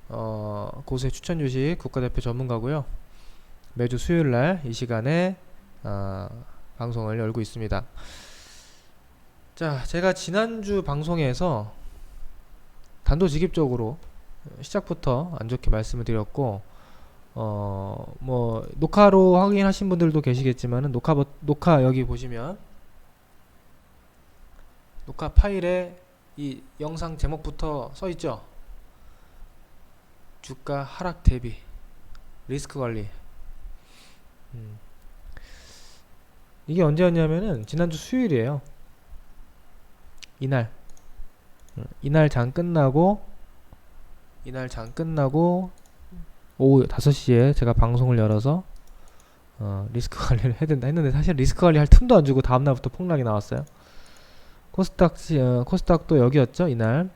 고수의 추천 주식 국가대표 전문가고요. 매주 수요일날 이 시간에 방송을 열고 있습니다. 자, 제가 지난주 방송에서 단도직입적으로 시작부터 안 좋게 말씀을 드렸고, 뭐 녹화로 확인하신 분들도 계시겠지만은 녹화 여기 보시면 녹화 파일에 이 영상 제목부터 써 있죠. 주가 하락 대비 리스크 관리. 이게 언제였냐면은 지난주 수요일이에요. 이날 장 끝나고 오후 5시에 제가 방송을 열어서 리스크 관리를 해야 된다 했는데, 사실 리스크 관리 할 틈도 안 주고 다음날부터 폭락이 나왔어요. 코스닥도 여기였죠. 이날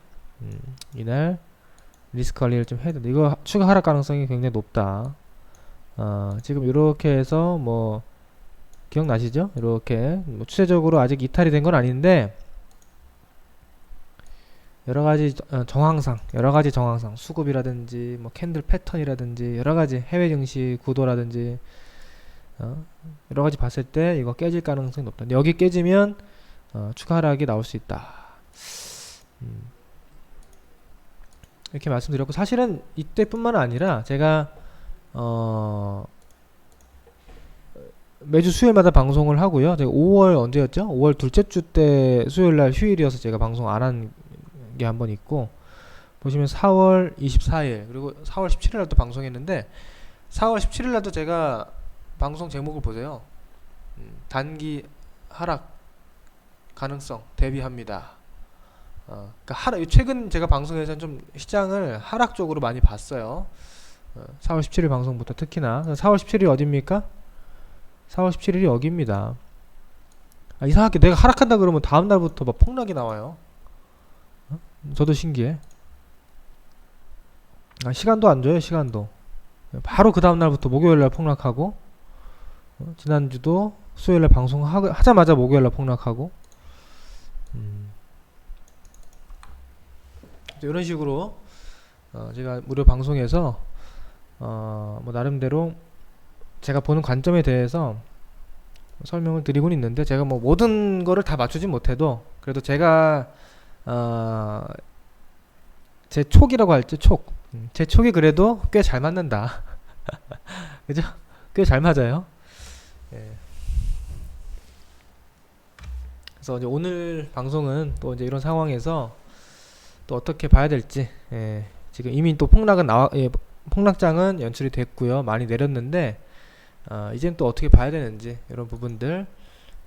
리스크 관리를 좀 해야 된다. 이거 추가 하락 가능성이 굉장히 높다. 지금 이렇게 해서 뭐 기억나시죠? 이렇게 뭐 추세적으로 아직 이탈이 된 건 아닌데, 여러가지 정황상 수급이라든지 뭐 캔들 패턴이라든지 여러가지 해외 증시 구도라든지 여러가지 봤을 때 이거 깨질 가능성이 높다. 근데 여기 깨지면 추가 하락이 나올 수 있다. 이렇게 말씀드렸고, 사실은 이때뿐만 아니라 제가 매주 수요일마다 방송을 하고요. 제가 5월 언제였죠? 5월 둘째 주 때 수요일날 휴일이어서 제가 방송 안 한 게 한 번 있고, 보시면 4월 24일 그리고 4월 17일 날도 방송했는데, 4월 17일 날도 제가 방송 제목을 보세요. 단기 하락 가능성 대비합니다. 그러니까 최근 제가 방송에서는 좀 시장을 하락 쪽으로 많이 봤어요. 4월 17일 방송부터 특히나. 4월 17일이 어딥니까? 4월 17일이 여기입니다. 이상하게 내가 하락한다 그러면 다음날부터 막 폭락이 나와요. 저도 신기해. 시간도 안 줘요. 시간도 바로 그 다음날부터 목요일날 폭락하고, 지난주도 수요일날 방송하자마자 목요일날 폭락하고, 이런 식으로 제가 무료 방송에서 뭐 나름대로 제가 보는 관점에 대해서 설명을 드리고는 있는데, 제가 뭐 모든 거를 다 맞추진 못해도 그래도 제가 제 촉이라고 할지 제 촉이 그래도 꽤 잘 맞는다. 그죠? 꽤 잘 맞아요. 예. 그래서 이제 오늘 방송은 또 이제 이런 상황에서 또 어떻게 봐야 될지, 지금 이미 또 폭락장은 연출이 됐고요. 많이 내렸는데, 이젠 또 어떻게 봐야 되는지 이런 부분들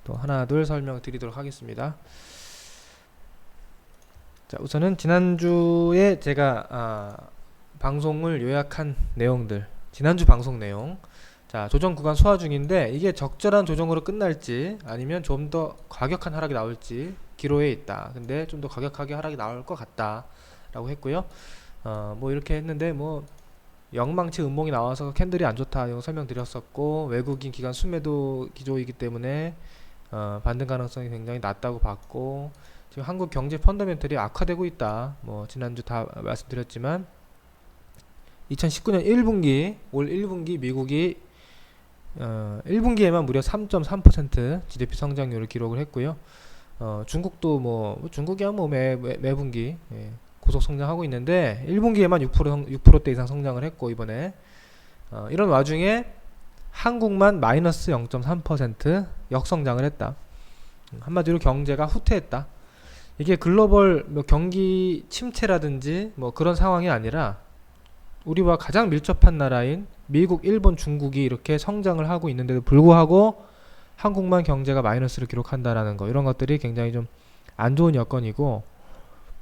또 하나 둘 설명드리도록 하겠습니다. 자, 우선은 지난주에 제가 방송을 요약한 내용들, 지난주 방송 내용. 자, 조정 구간 소화 중인데 이게 적절한 조정으로 끝날지 아니면 좀 더 과격한 하락이 나올지 기로에 있다. 근데 좀 더 과격하게 하락이 나올 것 같다 라고 했고요. 뭐 이렇게 했는데, 뭐 영망치 음봉이 나와서 캔들이 안 좋다 이거 설명드렸었고, 외국인 기관 순매도 기조이기 때문에 반등 가능성이 굉장히 낮다고 봤고, 지금 한국 경제 펀더멘털이 악화되고 있다. 뭐 지난주 다 말씀드렸지만 2019년 1분기 올 1분기 미국이 1분기에만 무려 3.3% GDP 성장률을 기록을 했고요. 중국도 중국이야 매분기 고속 성장하고 있는데 1분기에만 6%대 이상 성장을 했고, 이번에 이런 와중에 한국만 마이너스 0.3% 역성장을 했다. 한마디로 경제가 후퇴했다. 이게 글로벌 경기 침체라든지 뭐 그런 상황이 아니라 우리와 가장 밀접한 나라인 미국, 일본, 중국이 이렇게 성장을 하고 있는데도 불구하고 한국만 경제가 마이너스를 기록한다라는 거, 이런 것들이 굉장히 좀 안 좋은 여건이고,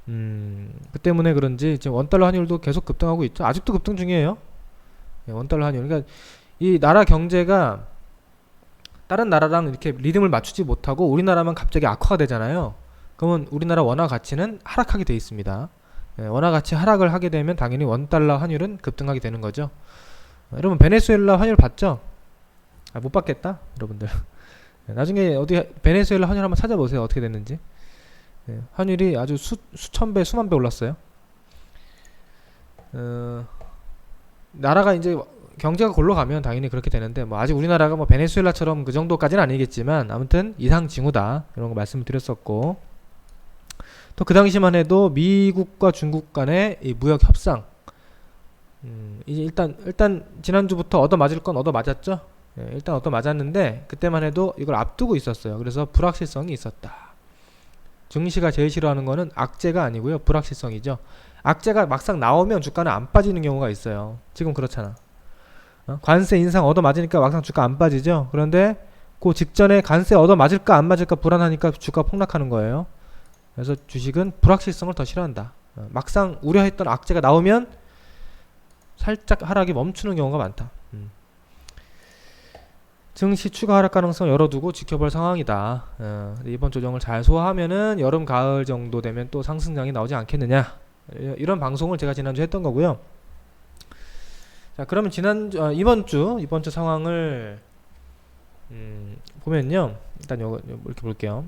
그 때문에 그런지 지금 원달러 환율도 계속 급등하고 있죠. 아직도 급등 중이에요. 원달러 환율. 그러니까 이 나라 경제가 다른 나라랑 이렇게 리듬을 맞추지 못하고 우리나라만 갑자기 악화가 되잖아요. 그러면 우리나라 원화 가치는 하락하게 돼 있습니다. 원화 가치 하락을 하게 되면 당연히 원달러 환율은 급등하게 되는 거죠. 여러분 베네수엘라 환율 봤죠? 못 봤겠다 여러분들. 나중에 어디 베네수엘라 환율 한번 찾아보세요. 어떻게 됐는지. 환율이 아주 수천 배 수만 배 올랐어요. 어, 나라가 이제 경제가 골로 가면 당연히 그렇게 되는데 뭐 아직 우리나라가 뭐 베네수엘라처럼 그 정도까지는 아니겠지만 아무튼 이상 징후다 이런 거 말씀을 드렸었고, 또 그 당시만 해도 미국과 중국 간의 이 무역 협상, 이제 일단 지난주부터 얻어 맞을 건 얻어 맞았죠. 예, 일단 얻어 맞았는데 그때만 해도 이걸 앞두고 있었어요. 그래서 불확실성이 있었다. 증시가 제일 싫어하는 거는 악재가 아니고요, 불확실성이죠. 악재가 막상 나오면 주가는 안 빠지는 경우가 있어요. 지금 그렇잖아. 관세 인상 얻어 맞으니까 막상 주가 안 빠지죠. 그런데 그 직전에 관세 얻어 맞을까 안 맞을까 불안하니까 주가 폭락하는 거예요. 그래서 주식은 불확실성을 더 싫어한다. 막상 우려했던 악재가 나오면 살짝 하락이 멈추는 경우가 많다. 증시 추가 하락 가능성 열어두고 지켜볼 상황이다. 이번 조정을 잘 소화하면은 여름 가을 정도 되면 또 상승장이 나오지 않겠느냐, 이런 방송을 제가 지난주 했던 거고요. 자, 그러면 이번 주 상황을 보면요, 일단 요거 이렇게 볼게요.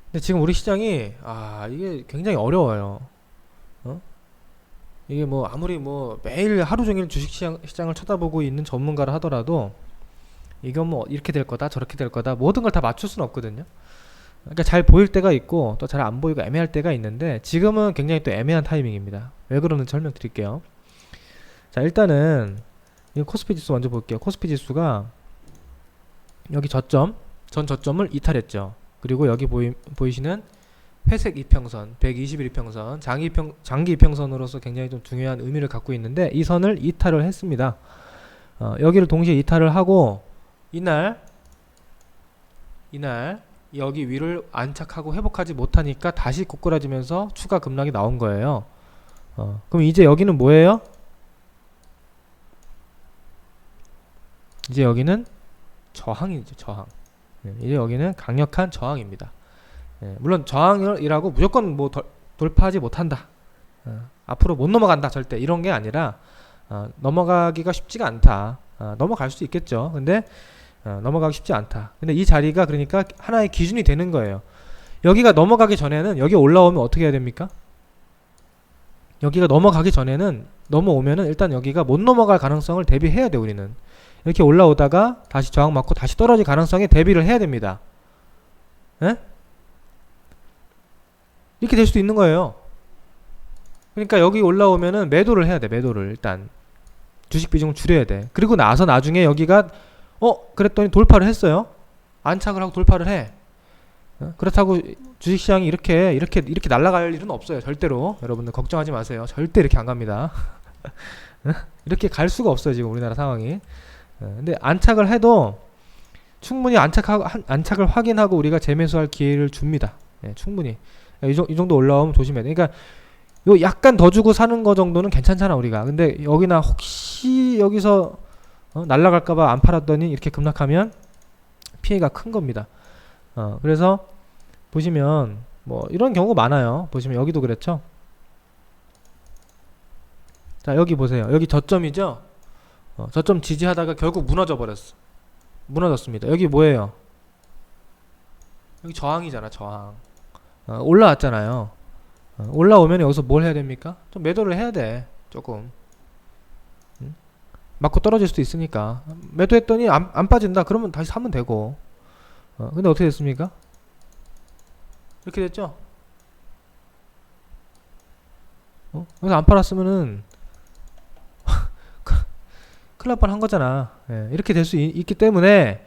근데 지금 우리 시장이 이게 굉장히 어려워요. 이게 뭐 아무리 뭐 매일 하루 종일 시장을 쳐다보고 있는 전문가라 하더라도 이건 뭐 이렇게 될 거다 저렇게 될 거다 모든 걸 다 맞출 수는 없거든요. 그러니까 잘 보일 때가 있고 또 잘 안 보이고 애매할 때가 있는데 지금은 굉장히 또 애매한 타이밍입니다. 왜 그러는지 설명드릴게요. 자, 일단은 이 코스피 지수 먼저 볼게요. 코스피 지수가 여기 전 저점을 이탈했죠. 그리고 여기 보이시는 회색 이평선, 120일 이평선, 장기 이평선으로서 굉장히 좀 중요한 의미를 갖고 있는데 이 선을 이탈을 했습니다. 여기를 동시에 이탈을 하고 이날 여기 위를 안착하고 회복하지 못하니까 다시 꼬꾸라지면서 추가 급락이 나온 거예요. 그럼 이제 여기는 뭐예요? 이제 여기는 저항이죠, 저항. 이제 여기는 강력한 저항입니다. 물론 저항이라고 무조건 뭐 돌파하지 못한다, 앞으로 못 넘어간다 절대 이런 게 아니라 넘어가기가 쉽지가 않다. 넘어갈 수 있겠죠. 근데 넘어가기 쉽지 않다. 근데 이 자리가 그러니까 하나의 기준이 되는 거예요. 여기가 넘어가기 전에는 여기 올라오면 어떻게 해야 됩니까? 여기가 넘어가기 전에는 넘어오면은 일단 여기가 못 넘어갈 가능성을 대비해야 돼. 우리는 이렇게 올라오다가 다시 저항 맞고 다시 떨어질 가능성에 대비를 해야 됩니다. 에? 이렇게 될 수도 있는 거예요. 그러니까 여기 올라오면은 매도를 해야 돼. 매도를 일단 주식 비중을 줄여야 돼. 그리고 나서 나중에 여기가 그랬더니 돌파를 했어요. 안착을 하고 돌파를 해. 그렇다고 주식시장이 이렇게 날아갈 일은 없어요. 절대로. 여러분들 걱정하지 마세요. 절대 이렇게 안 갑니다. 이렇게 갈 수가 없어요. 지금 우리나라 상황이. 근데 안착을 해도 충분히 안착을 확인하고 우리가 재매수할 기회를 줍니다. 충분히. 이 정도 올라오면 조심해야 돼. 그러니까 요 약간 더 주고 사는 거 정도는 괜찮잖아 우리가. 근데 여기나 혹시 여기서 날라갈까봐 안 팔았더니 이렇게 급락하면 피해가 큰 겁니다. 그래서 보시면 뭐 이런 경우가 많아요. 보시면 여기도 그랬죠. 자, 여기 보세요. 여기 저점이죠. 저점 지지하다가 결국 무너졌습니다. 여기 뭐예요? 여기 저항이잖아, 저항. 올라왔잖아요. 올라오면 여기서 뭘 해야 됩니까? 좀 매도를 해야 돼. 조금. 맞고 떨어질 수도 있으니까. 매도했더니 안 빠진다. 그러면 다시 사면 되고. 근데 어떻게 됐습니까? 이렇게 됐죠? 여기서 안 팔았으면은 큰일 날 뻔한 거잖아. 이렇게 될 수 있기 때문에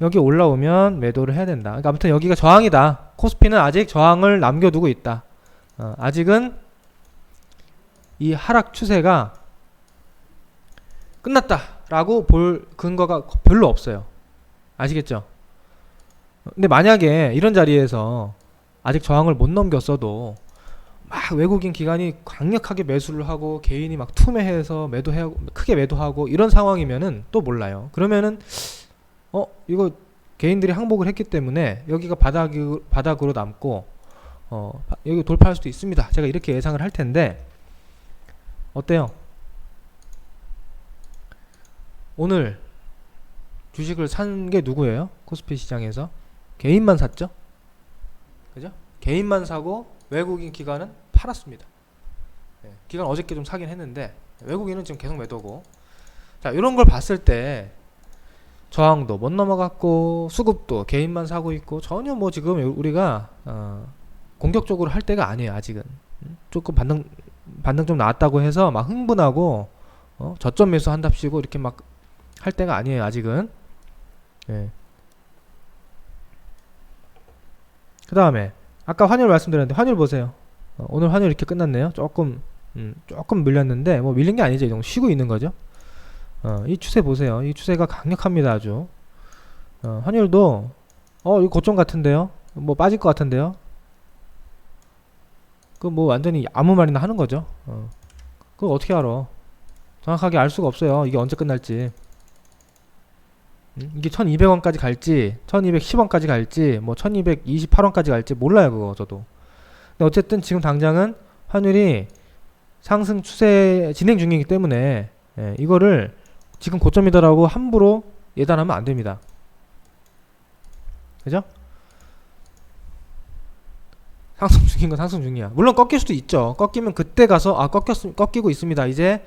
여기 올라오면 매도를 해야 된다. 그러니까 아무튼 여기가 저항이다. 코스피는 아직 저항을 남겨두고 있다. 아직은 이 하락 추세가 끝났다라고 볼 근거가 별로 없어요. 아시겠죠? 근데 만약에 이런 자리에서 아직 저항을 못 넘겼어도 막 외국인 기관이 강력하게 매수를 하고 개인이 막 투매해서 크게 매도하고 이런 상황이면은 또 몰라요. 그러면은 이거 개인들이 항복을 했기 때문에 여기가 바닥으로 남고 여기 돌파할 수도 있습니다. 제가 이렇게 예상을 할 텐데 어때요? 오늘 주식을 산 게 누구예요? 코스피 시장에서 개인만 샀죠? 그죠? 개인만 사고 외국인 기관은 팔았습니다. 기관 어저께 좀 사긴 했는데 외국인은 지금 계속 매도고. 자, 이런 걸 봤을 때 저항도 못 넘어갔고 수급도 개인만 사고 있고 전혀 뭐 지금 우리가 공격적으로 할 때가 아니에요. 아직은 조금 반등 좀 나왔다고 해서 막 흥분하고 저점 매수 한답시고 이렇게 막 할 때가 아니에요. 아직은. 예. 그 다음에 아까 환율 말씀드렸는데 환율 보세요. 오늘 환율 이렇게 끝났네요. 조금 밀렸는데 뭐 밀린 게 아니죠. 이 정도 쉬고 있는 거죠. 이 추세 보세요. 이 추세가 강력합니다. 아주. 환율도 이거 고점 같은데요. 뭐 빠질 것 같은데요. 그 뭐 완전히 아무 말이나 하는 거죠. 그거 어떻게 알아? 정확하게 알 수가 없어요. 이게 언제 끝날지. 이게 1200원까지 갈지 1210원까지 갈지 뭐 1228원까지 갈지 몰라요. 그거 저도. 근데 어쨌든 지금 당장은 환율이 상승 추세 진행 중이기 때문에 이거를 지금 고점이다라고 함부로 예단하면 안 됩니다. 그죠? 상승 중인 건 상승 중이야. 물론 꺾일 수도 있죠. 꺾이면 그때 가서 꺾이고 있습니다. 이제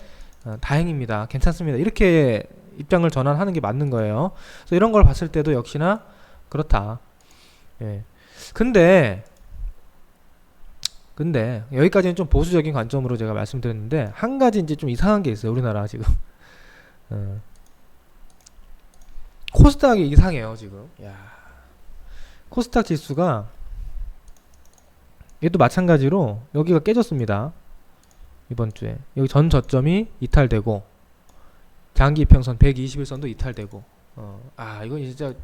다행입니다. 괜찮습니다. 이렇게 입장을 전환하는 게 맞는 거예요. 그래서 이런 걸 봤을 때도 역시나 그렇다. 예. 근데 여기까지는 좀 보수적인 관점으로 제가 말씀드렸는데 한 가지 이제 좀 이상한 게 있어요. 우리나라 지금. 코스닥이 이상해요. 지금. 야. 코스닥 지수가 얘도 마찬가지로 여기가 깨졌습니다. 이번 주에 여기 전 저점이 이탈되고 장기 이평선 121선도 이탈되고 이건 진짜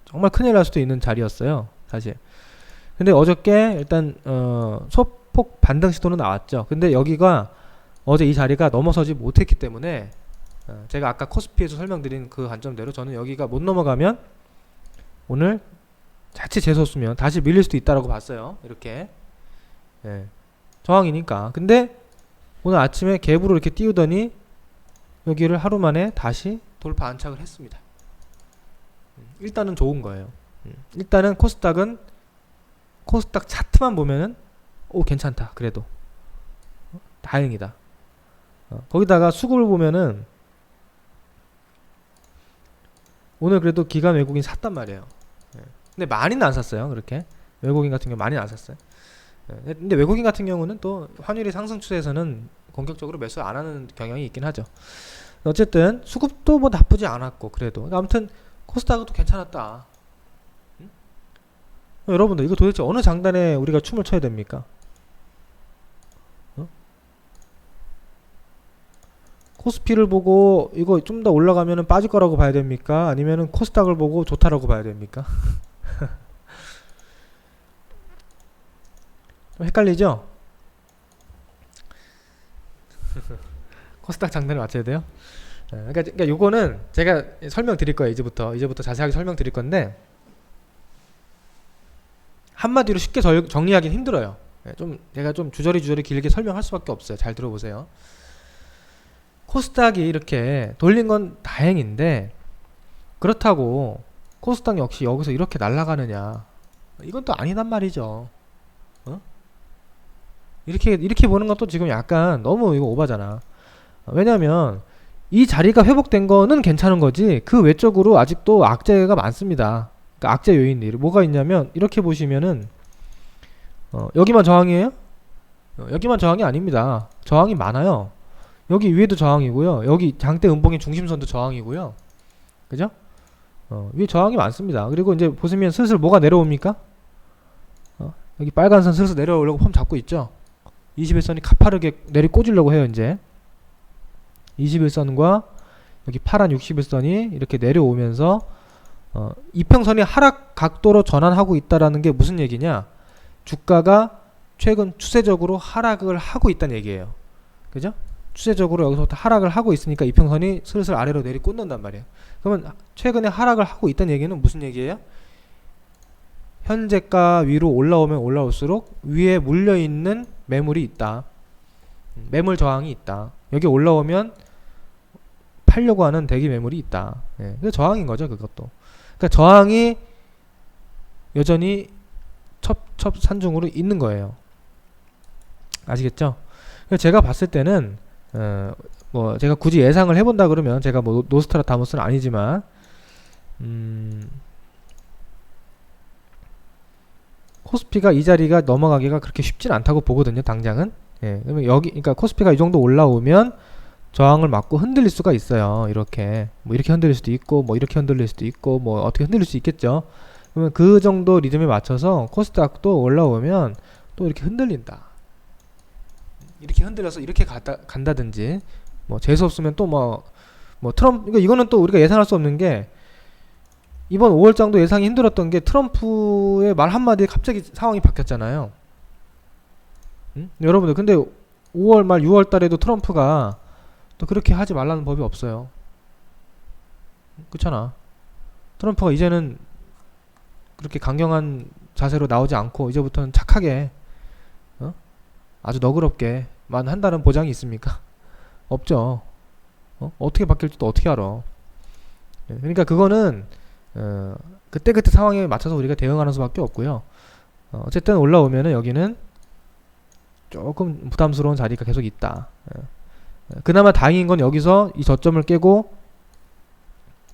정말 큰일 날 수도 있는 자리였어요. 사실. 근데 어저께 일단 소폭 반등 시도는 나왔죠. 근데 여기가 어제 이 자리가 넘어서지 못했기 때문에 제가 아까 코스피에서 설명드린 그 관점대로 저는 여기가 못 넘어가면 오늘 자칫 재수없으면 다시 밀릴 수도 있다라고 봤어요. 이렇게. 저항이니까. 근데 오늘 아침에 갭으로 이렇게 띄우더니 여기를 하루 만에 다시 돌파 안착을 했습니다. 일단은 좋은 거예요. 일단은 코스닥 차트만 보면은 괜찮다. 그래도 다행이다. 거기다가 수급을 보면은 오늘 그래도 기관 외국인 샀단 말이에요. 근데 많이는 안 샀어요. 그렇게 외국인 같은 경우 많이는 안 샀어요. 근데 외국인 같은 경우는 또 환율이 상승 추세에서는 공격적으로 매수 안 하는 경향이 있긴 하죠. 어쨌든 수급도 뭐 나쁘지 않았고 그래도 아무튼 코스닥은 또 괜찮았다. 여러분들 이거 도대체 어느 장단에 우리가 춤을 춰야 됩니까? 코스피를 보고 이거 좀 더 올라가면은 빠질 거라고 봐야 됩니까? 아니면은 코스닥을 보고 좋다라고 봐야 됩니까? 좀 헷갈리죠? 코스닥 장단을 맞춰야 돼요? 그러니까 요거는 제가 설명드릴 거예요. 이제부터 자세하게 설명드릴 건데 한마디로 쉽게 정리하기는 힘들어요. 제가 좀 주저리 길게 설명할 수밖에 없어요. 잘 들어보세요. 코스닥이 이렇게 돌린 건 다행인데 그렇다고 코스닥 역시 여기서 이렇게 날아가느냐, 이건 또 아니단 말이죠. 이렇게 보는 것도 지금 약간 너무 이거 오바잖아. 왜냐면 이 자리가 회복된 거는 괜찮은 거지 그 외적으로 아직도 악재가 많습니다. 그러니까 악재 요인들이 뭐가 있냐면 이렇게 보시면은 여기만 저항이에요? 여기만 저항이 아닙니다. 저항이 많아요. 여기 위에도 저항이고요. 여기 장대 음봉의 중심선도 저항이고요. 그죠? 위에 저항이 많습니다. 그리고 이제 보시면 슬슬 뭐가 내려옵니까? 여기 빨간 선 슬슬 내려오려고 폼 잡고 있죠. 21선이 가파르게 내리꽂으려고 해요. 이제 21선과 여기 파란 61선이 이렇게 내려오면서 이평선이 하락 각도로 전환하고 있다라는 게 무슨 얘기냐? 주가가 최근 추세적으로 하락을 하고 있다는 얘기예요. 그죠? 추세적으로 여기서부터 하락을 하고 있으니까 이평선이 슬슬 아래로 내리꽂는단 말이에요. 그러면 최근에 하락을 하고 있다는 얘기는 무슨 얘기예요? 현재가 위로 올라오면 올라올수록 위에 물려있는 매물이 있다. 매물 저항이 있다. 여기 올라오면 팔려고 하는 대기 매물이 있다. 그게 저항인 거죠. 그것도. 그러니까 저항이 여전히 첩첩산중으로 있는 거예요. 아시겠죠? 그래서 제가 봤을 때는 뭐 제가 굳이 예상을 해본다 그러면 제가 뭐 노스트라다무스는 아니지만 코스피가 이 자리가 넘어가기가 그렇게 쉽진 않다고 보거든요, 당장은. 예, 그러면 여기, 그러니까 코스피가 이 정도 올라오면 저항을 맞고 흔들릴 수가 있어요. 이렇게 뭐 이렇게 흔들릴 수도 있고, 뭐 이렇게 흔들릴 수도 있고, 뭐 어떻게 흔들릴 수 있겠죠. 그러면 그 정도 리듬에 맞춰서 코스닥도 올라오면 또 이렇게 흔들린다. 이렇게 흔들려서 이렇게 간다든지, 뭐 재수 없으면 또 뭐 트럼프, 그러니까 이거는 또 우리가 예상할 수 없는 게, 이번 5월장도 예상이 힘들었던 게 트럼프의 말 한마디에 갑자기 상황이 바뀌었잖아요. 여러분들, 근데 5월 말 6월 달에도 트럼프가 또 그렇게 하지 말라는 법이 없어요. 그렇잖아. 트럼프가 이제는 그렇게 강경한 자세로 나오지 않고 이제부터는 착하게, 아주 너그럽게만 한다는 보장이 있습니까? 없죠. 어떻게 바뀔지도 어떻게 알아. 그러니까 그거는 그때그때 상황에 맞춰서 우리가 대응하는 수밖에 없고요. 어쨌든 올라오면은 여기는 조금 부담스러운 자리가 계속 있다. 그나마 다행인 건 여기서 이 저점을 깨고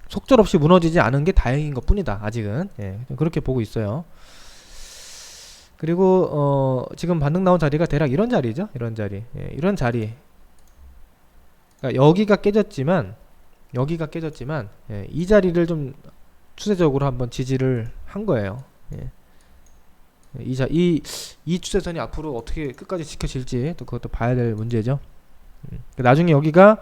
속절없이 무너지지 않은 게 다행인 것 뿐이다. 아직은. 예, 그렇게 보고 있어요. 그리고 지금 반등 나온 자리가 대략 이런 자리죠. 이런 자리. 예, 이런 자리. 그러니까 여기가 깨졌지만 예, 이 자리를 좀 추세적으로 한번 지지를 한 거예요. 예. 이 추세선이 앞으로 어떻게 끝까지 지켜질지 또 그것도 봐야 될 문제죠. 나중에 여기가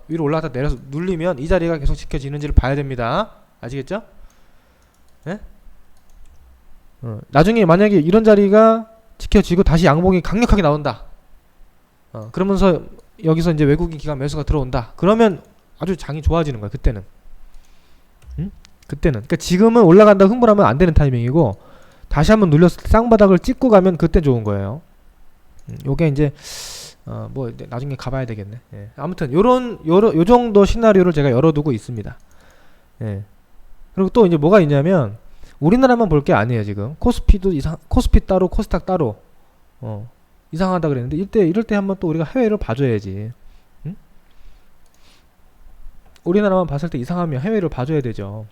위로 올라갔다 내려서 눌리면 이 자리가 계속 지켜지는지를 봐야 됩니다. 아시겠죠? 예? 나중에 만약에 이런 자리가 지켜지고 다시 양봉이 강력하게 나온다. 그러면서 여기서 이제 외국인 기관 매수가 들어온다. 그러면 아주 장이 좋아지는 거야. 그때는. 그때는. 그러니까 지금은 올라간다 흥분하면 안 되는 타이밍이고, 다시 한번 눌렸을 때 쌍바닥을 찍고 가면 그때 좋은 거예요. 요게 이제 뭐 나중에 가봐야 되겠네. 예. 아무튼 요 정도 시나리오를 제가 열어두고 있습니다. 예. 그리고 또 이제 뭐가 있냐면, 우리나라만 볼 게 아니에요. 지금 코스피도 코스피 따로 코스닥 따로 이상하다 그랬는데, 이럴 때 한번 또 우리가 해외를 봐줘야지. 응? 우리나라만 봤을 때 이상하면 해외를 봐줘야 되죠.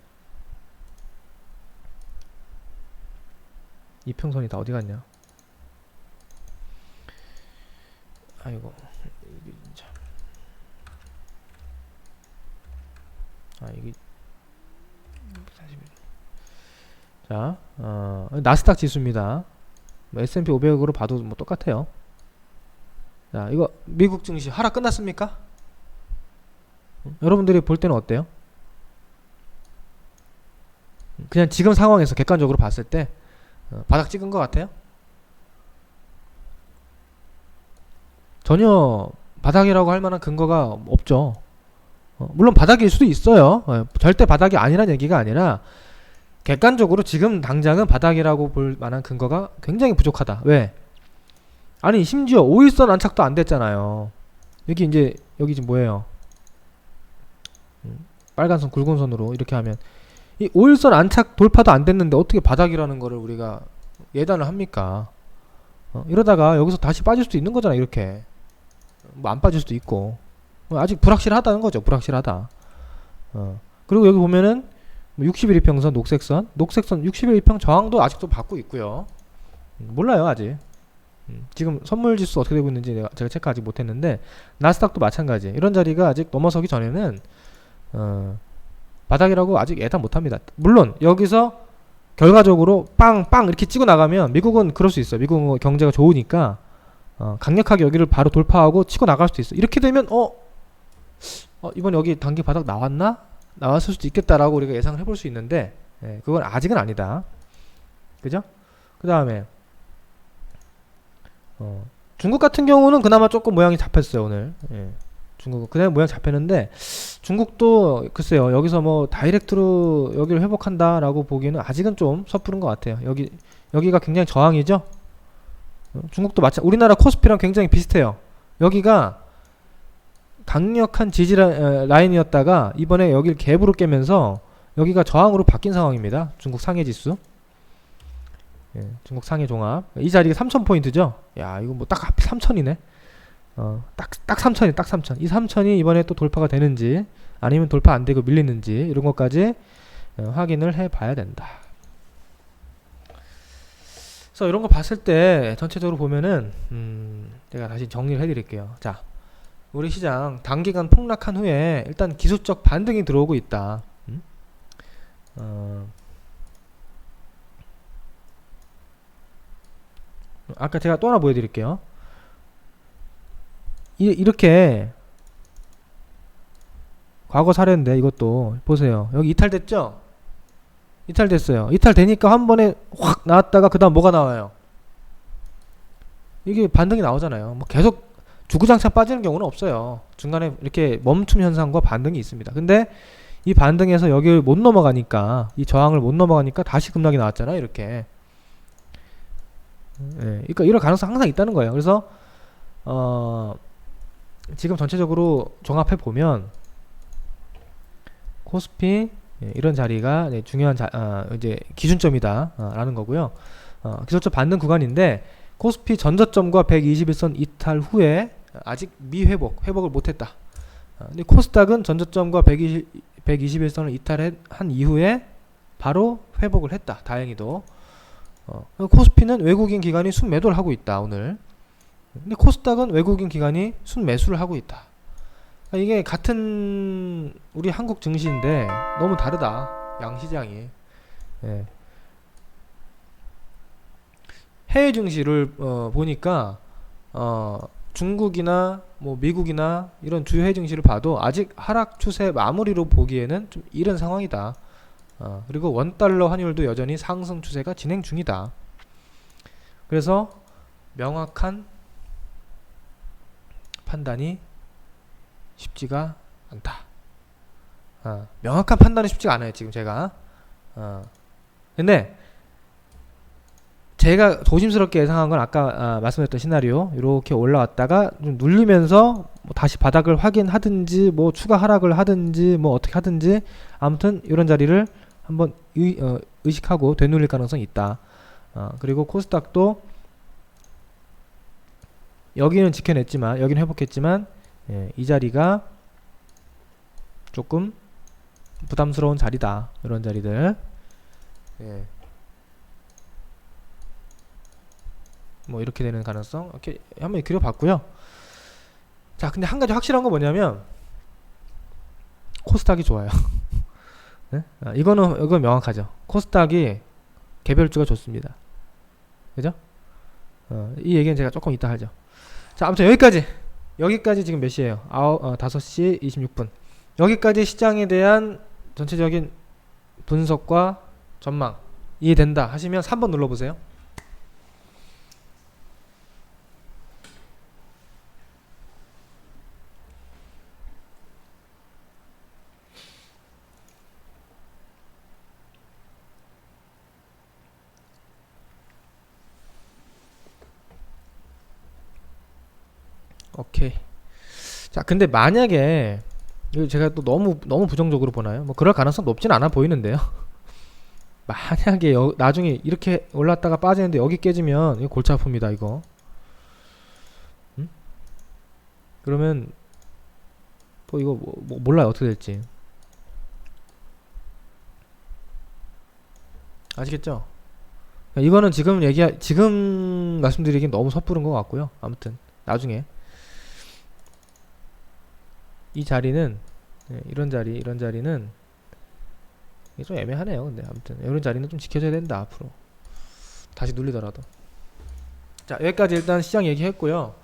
이평선이 다 어디 갔냐? 아이고, 이게 자, 나스닥 지수입니다. S&P 500으로 봐도 뭐 똑같아요. 자, 이거 미국 증시 하락 끝났습니까? 여러분들이 볼 때는 어때요? 그냥 지금 상황에서 객관적으로 봤을 때 바닥 찍은 것 같아요? 전혀 바닥이라고 할 만한 근거가 없죠. 물론 바닥일 수도 있어요. 절대 바닥이 아니란 얘기가 아니라, 객관적으로 지금 당장은 바닥이라고 볼 만한 근거가 굉장히 부족하다. 왜? 아니, 심지어 5일선 안착도 안 됐잖아요. 여기 지금 뭐예요? 빨간 선, 굵은 선으로 이렇게 하면 이 5일선 안착 돌파도 안 됐는데 어떻게 바닥이라는 거를 우리가 예단을 합니까? 이러다가 여기서 다시 빠질 수도 있는 거잖아. 이렇게 뭐 안 빠질 수도 있고, 아직 불확실하다는 거죠. 불확실하다. 그리고 여기 보면은 61일평선, 녹색선 61일평 저항도 아직도 받고 있고요. 몰라요 아직. 지금 선물지수 어떻게 되고 있는지 제가 체크 아직 못했는데, 나스닥도 마찬가지. 이런 자리가 아직 넘어서기 전에는 바닥이라고 아직 예단 못합니다. 물론 여기서 결과적으로 빵빵 이렇게 치고 나가면, 미국은 그럴 수 있어요. 미국은 경제가 좋으니까 강력하게 여기를 바로 돌파하고 치고 나갈 수도 있어. 이렇게 되면 이번 여기 단기 바닥 나왔을 수도 있겠다라고 우리가 예상을 해볼 수 있는데, 그건 아직은 아니다. 그죠? 그 다음에 중국 같은 경우는 그나마 조금 모양이 잡혔어요 오늘. 중국은 그냥 모양 잡혔는데, 중국도 글쎄요, 여기서 뭐 다이렉트로 여기를 회복한다라고 보기에는 아직은 좀 섣부른 것 같아요. 여기가 굉장히 저항이죠. 중국도 우리나라 코스피랑 굉장히 비슷해요. 여기가 강력한 지지 라인이었다가 이번에 여기를 갭으로 깨면서 여기가 저항으로 바뀐 상황입니다. 중국 상해 지수. 중국 상해 종합. 이 자리가 3000포인트죠. 야, 이거 뭐 딱 앞에 3000이네. 딱 3천이 딱 3천. 이 3천이 이번에 또 돌파가 되는지 아니면 돌파 안 되고 밀리는지 이런 것까지 확인을 해 봐야 된다. 그래서 이런 거 봤을 때 전체적으로 보면은 제가 다시 정리를 해 드릴게요. 자, 우리 시장 단기간 폭락한 후에 일단 기술적 반등이 들어오고 있다. 아까 제가 또 하나 보여드릴게요. 이렇게 과거 사례인데 이것도 보세요. 여기 이탈됐죠? 이탈됐어요. 이탈되니까 한 번에 확 나왔다가 그 다음 뭐가 나와요? 이게 반등이 나오잖아요. 뭐 계속 주구장창 빠지는 경우는 없어요. 중간에 이렇게 멈춤 현상과 반등이 있습니다. 근데 이 반등에서 여기를 못 넘어가니까, 이 저항을 못 넘어가니까 다시 급락이 나왔잖아요. 이렇게. 예, 그러니까 이럴 가능성 항상 있다는 거예요. 그래서 지금 전체적으로 종합해 보면 코스피 이런 자리가 중요한 이제 기준점이다 라는 거고요. 기술적 반등 구간인데 코스피 전저점과 121선 이탈 후에 아직 회복을 못했다. 근데 코스닥은 전저점과 121선을 이탈한 이후에 바로 회복을 했다. 다행히도. 코스피는 외국인 기관이 순매도를 하고 있다 오늘. 근데 코스닥은 외국인 기관이 순매수를 하고 있다. 이게 같은 우리 한국 증시인데 너무 다르다. 양시장이. 예. 해외 증시를 보니까 중국이나 뭐 미국이나 이런 주요 해외 증시를 봐도 아직 하락 추세 마무리로 보기에는 좀 이른 상황이다. 그리고 원달러 환율도 여전히 상승 추세가 진행 중이다. 그래서 명확한 판단이 쉽지가 않다. 명확한 판단이 쉽지가 않아요. 지금 제가. 근데 제가 조심스럽게 예상한 건 아까 말씀드렸던 시나리오 이렇게 올라왔다가 좀 눌리면서 뭐 다시 바닥을 확인하든지 뭐 추가 하락을 하든지 뭐 어떻게 하든지 아무튼 이런 자리를 한번 의식하고 되눌릴 가능성이 있다. 그리고 코스닥도 여기는 지켜냈지만 여기는 회복했지만 이 자리가 조금 부담스러운 자리다. 이런 자리들. 뭐 이렇게 되는 가능성 이렇게 한번 그려봤고요. 자, 근데 한 가지 확실한 건 뭐냐면 코스닥이 좋아요. 네? 이건 명확하죠. 코스닥이 개별주가 좋습니다. 그죠? 이 얘기는 제가 조금 이따 하죠. 자, 아무튼 여기까지 지금 몇 시에요? 5시 26분. 여기까지 시장에 대한 전체적인 분석과 전망 이해된다 하시면 3번 눌러보세요. 오케이. 자, 근데 만약에 이거 제가 또 너무 부정적으로 보나요? 뭐 그럴 가능성 높진 않아 보이는데요. 만약에 나중에 이렇게 올랐다가 빠지는데 여기 깨지면 이거 골치 아픕니다. 이거. 그러면 또 이거 몰라요. 어떻게 될지. 아시겠죠? 이거는 지금 말씀드리긴 너무 섣부른 것 같고요. 아무튼 나중에 이 자리는 이런 자리는 이게 좀 애매하네요. 근데 아무튼 이런 자리는 좀 지켜줘야 된다. 앞으로 다시 눌리더라도. 자, 여기까지 일단 시장 얘기했고요.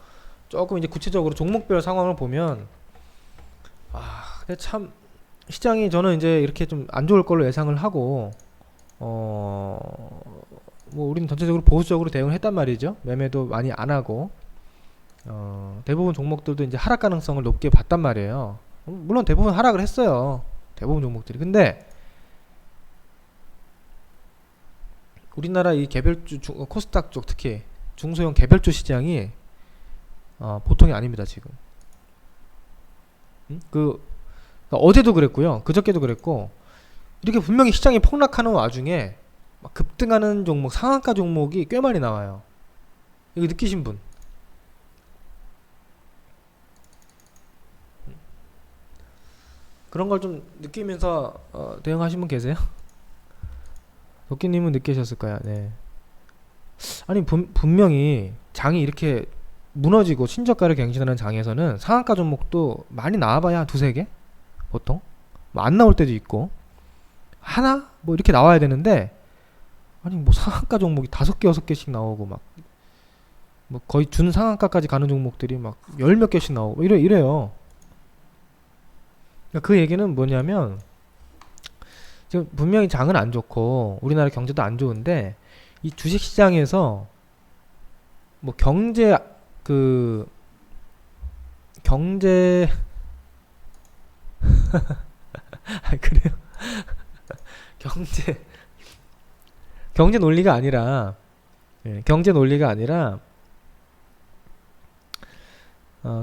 조금 이제 구체적으로 종목별 상황을 보면 근데 참 시장이 저는 이제 이렇게 좀 안 좋을 걸로 예상을 하고 뭐 우리는 전체적으로 보수적으로 대응을 했단 말이죠. 매매도 많이 안 하고 대부분 종목들도 이제 하락 가능성을 높게 봤단 말이에요. 물론 대부분 하락을 했어요. 대부분 종목들이. 근데 우리나라 이 개별주 코스닥 쪽 특히 중소형 개별주 시장이 보통이 아닙니다. 지금. 그러니까 어제도 그랬고요. 그저께도 그랬고 이렇게 분명히 시장이 폭락하는 와중에 막 급등하는 종목, 상한가 종목이 꽤 많이 나와요. 이거 느끼신 분? 그런 걸 좀 느끼면서 대응하신 분 계세요? 도끼님은 느끼셨을 거야. 네. 아니 분명히 장이 이렇게 무너지고 신저가를 갱신하는 장에서는 상한가 종목도 많이 나와봐야 한 두세 개 보통 뭐 안 나올 때도 있고 하나 뭐 이렇게 나와야 되는데 아니 뭐 상한가 종목이 다섯 개 여섯 개씩 나오고 막 뭐 거의 준 상한가까지 가는 종목들이 막 열 몇 개씩 나오고 뭐 이래요. 그러니까 그 얘기는 뭐냐면 지금 분명히 장은 안 좋고 우리나라 경제도 안 좋은데 이 주식시장에서 뭐 그 경제 아 그래요. 경제 경제 논리가 아니라 경제 논리가 아니라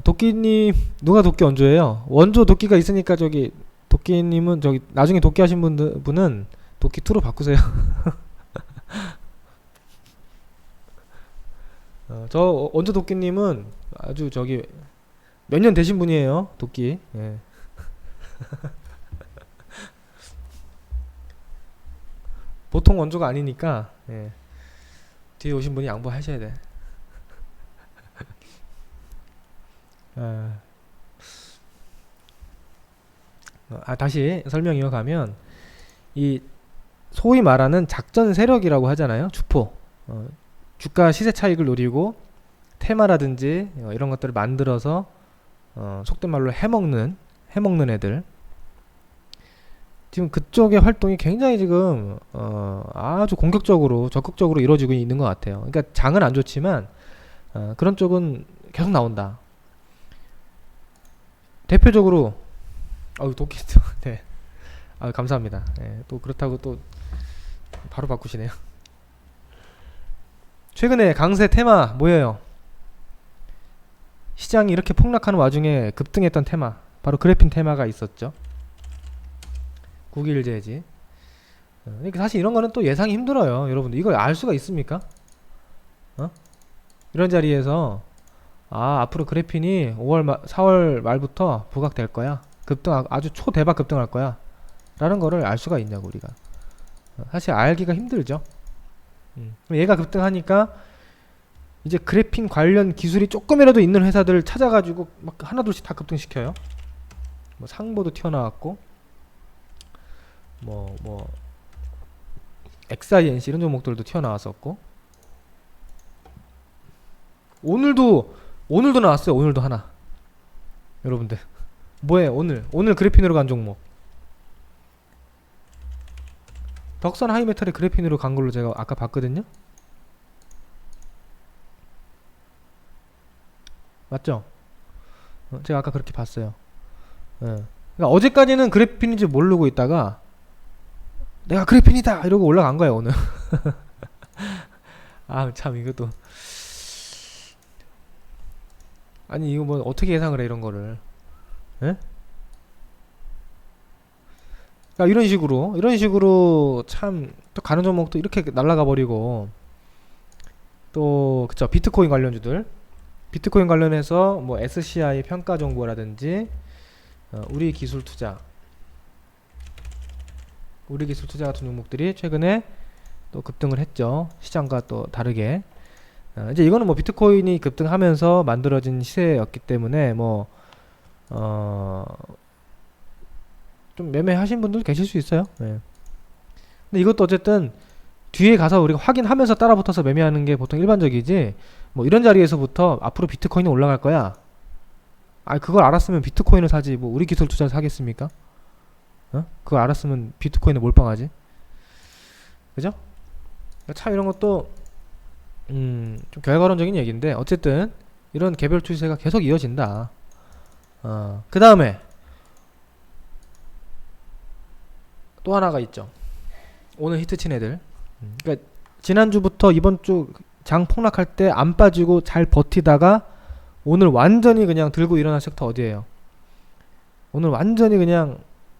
도끼님 누가 도끼 원조예요? 원조 도끼가 있으니까 저기 도끼님은 저기 나중에 도끼 하신 분은 도끼 2로 바꾸세요. 저 원조 도끼님은 아주 저기 몇 년 되신 분이에요. 도끼. 예. 보통 원조가 아니니까 예. 뒤에 오신 분이 양보하셔야 돼. 다시 설명 이어가면 이 소위 말하는 작전 세력이라고 하잖아요. 주포. 주가 시세 차익을 노리고 테마라든지 이런 것들을 만들어서 속된 말로 해먹는 애들. 지금 그쪽의 활동이 굉장히 지금 아주 공격적으로 적극적으로 이루어지고 있는 것 같아요. 그러니까 장은 안 좋지만 그런 쪽은 계속 나온다. 대표적으로 도끼 네. 감사합니다. 네, 또 그렇다고 또 바로 바꾸시네요. 최근에 강세 테마 뭐예요? 시장이 이렇게 폭락하는 와중에 급등했던 테마 바로 그래핀 테마가 있었죠. 국일제지. 그러니까 사실 이런 거는 또 예상이 힘들어요. 여러분들 이걸 알 수가 있습니까? 이런 자리에서 앞으로 그래핀이 4월 말부터 부각될 거야. 급등 아주 초대박 급등할 거야. 라는 거를 알 수가 있냐고 우리가. 사실 알기가 힘들죠. 얘가 급등하니까 이제 그래핀 관련 기술이 조금이라도 있는 회사들을 찾아가지고 막 하나둘씩 다 급등시켜요. 뭐 상보도 튀어나왔고 뭐 XINC 이런 종목들도 튀어나왔었고 오늘도 나왔어요. 오늘도 하나. 여러분들 뭐예요? 오늘 그래핀으로 간 종목 덕선 하이메탈의 그래핀으로 간 걸로 제가 아까 봤거든요. 맞죠? 제가 아까 그렇게 봤어요. 그러니까 어제까지는 그래핀인지 모르고 있다가 내가 그래핀이다 이러고 올라간 거예요 오늘. 참 이것도 아니 이거 뭐 어떻게 예상을 해 이런 거를. 예? 그러니까 이런 식으로 참 또 가는 종목도 이렇게 날아가 버리고 또 그쵸 비트코인 관련주들 비트코인 관련해서 뭐 SCI 평가 정보라든지 우리 기술 투자 같은 종목들이 최근에 또 급등을 했죠. 시장과 또 다르게. 이제 이거는 뭐 비트코인이 급등하면서 만들어진 시세였기 때문에 뭐 좀 매매하신 분들 계실 수 있어요. 네. 근데 이것도 어쨌든 뒤에 가서 우리가 확인하면서 따라붙어서 매매하는 게 보통 일반적이지 뭐 이런 자리에서부터 앞으로 비트코인이 올라갈 거야. 그걸 알았으면 비트코인을 사지 뭐 우리 기술 투자를 사겠습니까? 그거 알았으면 비트코인을 몰빵하지. 그죠? 참 이런 것도 좀 결과론적인 얘기인데 어쨌든 이런 개별 추세가 계속 이어진다. 그 다음에 또 하나가 있죠. 오늘 히트친 애들. 그러니까 지난주부터 이번주 장 폭락할 때 안 빠지고 잘 버티다가 오늘 완전히 그냥 들고 일어난 섹터 어디에요? 오늘 완전히 그냥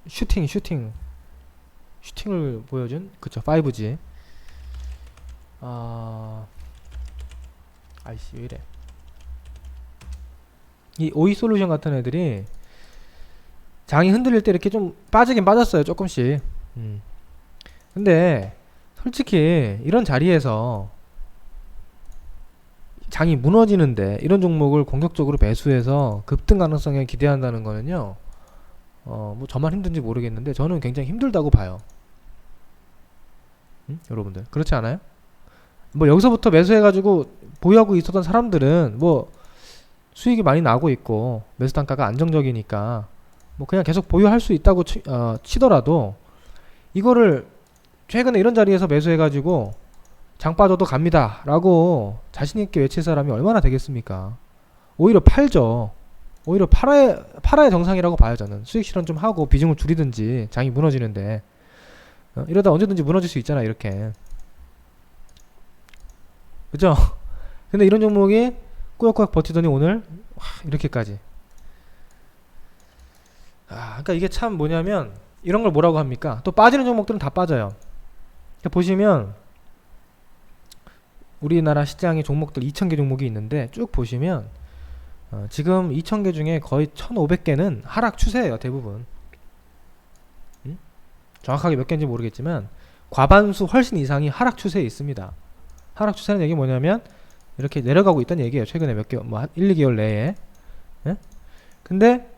슈팅을 보여준 그쵸 5G. 아이씨 왜 이래. 이 오이솔루션 같은 애들이 장이 흔들릴 때 이렇게 좀 빠지긴 빠졌어요, 조금씩. 근데 솔직히 이런 자리에서 장이 무너지는데 이런 종목을 공격적으로 매수해서 급등 가능성에 기대한다는 거는요, 뭐 저만 힘든지 모르겠는데 저는 굉장히 힘들다고 봐요. 여러분들 그렇지 않아요? 뭐 여기서부터 매수해가지고 보유하고 있었던 사람들은 뭐 수익이 많이 나고 있고 매수 단가가 안정적이니까 뭐 그냥 계속 보유할 수 있다고 치더라도, 이거를 최근에 이런 자리에서 매수해가지고 장 빠져도 갑니다 라고 자신있게 외칠 사람이 얼마나 되겠습니까? 오히려 팔죠. 오히려 팔아야 정상이라고 봐요. 저는 수익 실현 좀 하고 비중을 줄이든지, 장이 무너지는데 이러다 언제든지 무너질 수 있잖아, 이렇게. 그죠? 근데 이런 종목이 꾸역꾸역 버티더니 오늘 이렇게까지. 그러니까 이게 참 뭐냐면, 이런 걸 뭐라고 합니까? 또 빠지는 종목들은 다 빠져요. 그러니까 보시면 우리나라 시장의 종목들 2000개 종목이 있는데 쭉 보시면 지금 2000개 중에 거의 1500개는 하락 추세예요, 대부분. 정확하게 몇 개인지 모르겠지만 과반수 훨씬 이상이 하락 추세에 있습니다. 하락 추세는 얘기 뭐냐면 이렇게 내려가고 있다는 얘기예요. 최근에 몇 개월, 뭐 한 1, 2개월 내에. 예? 근데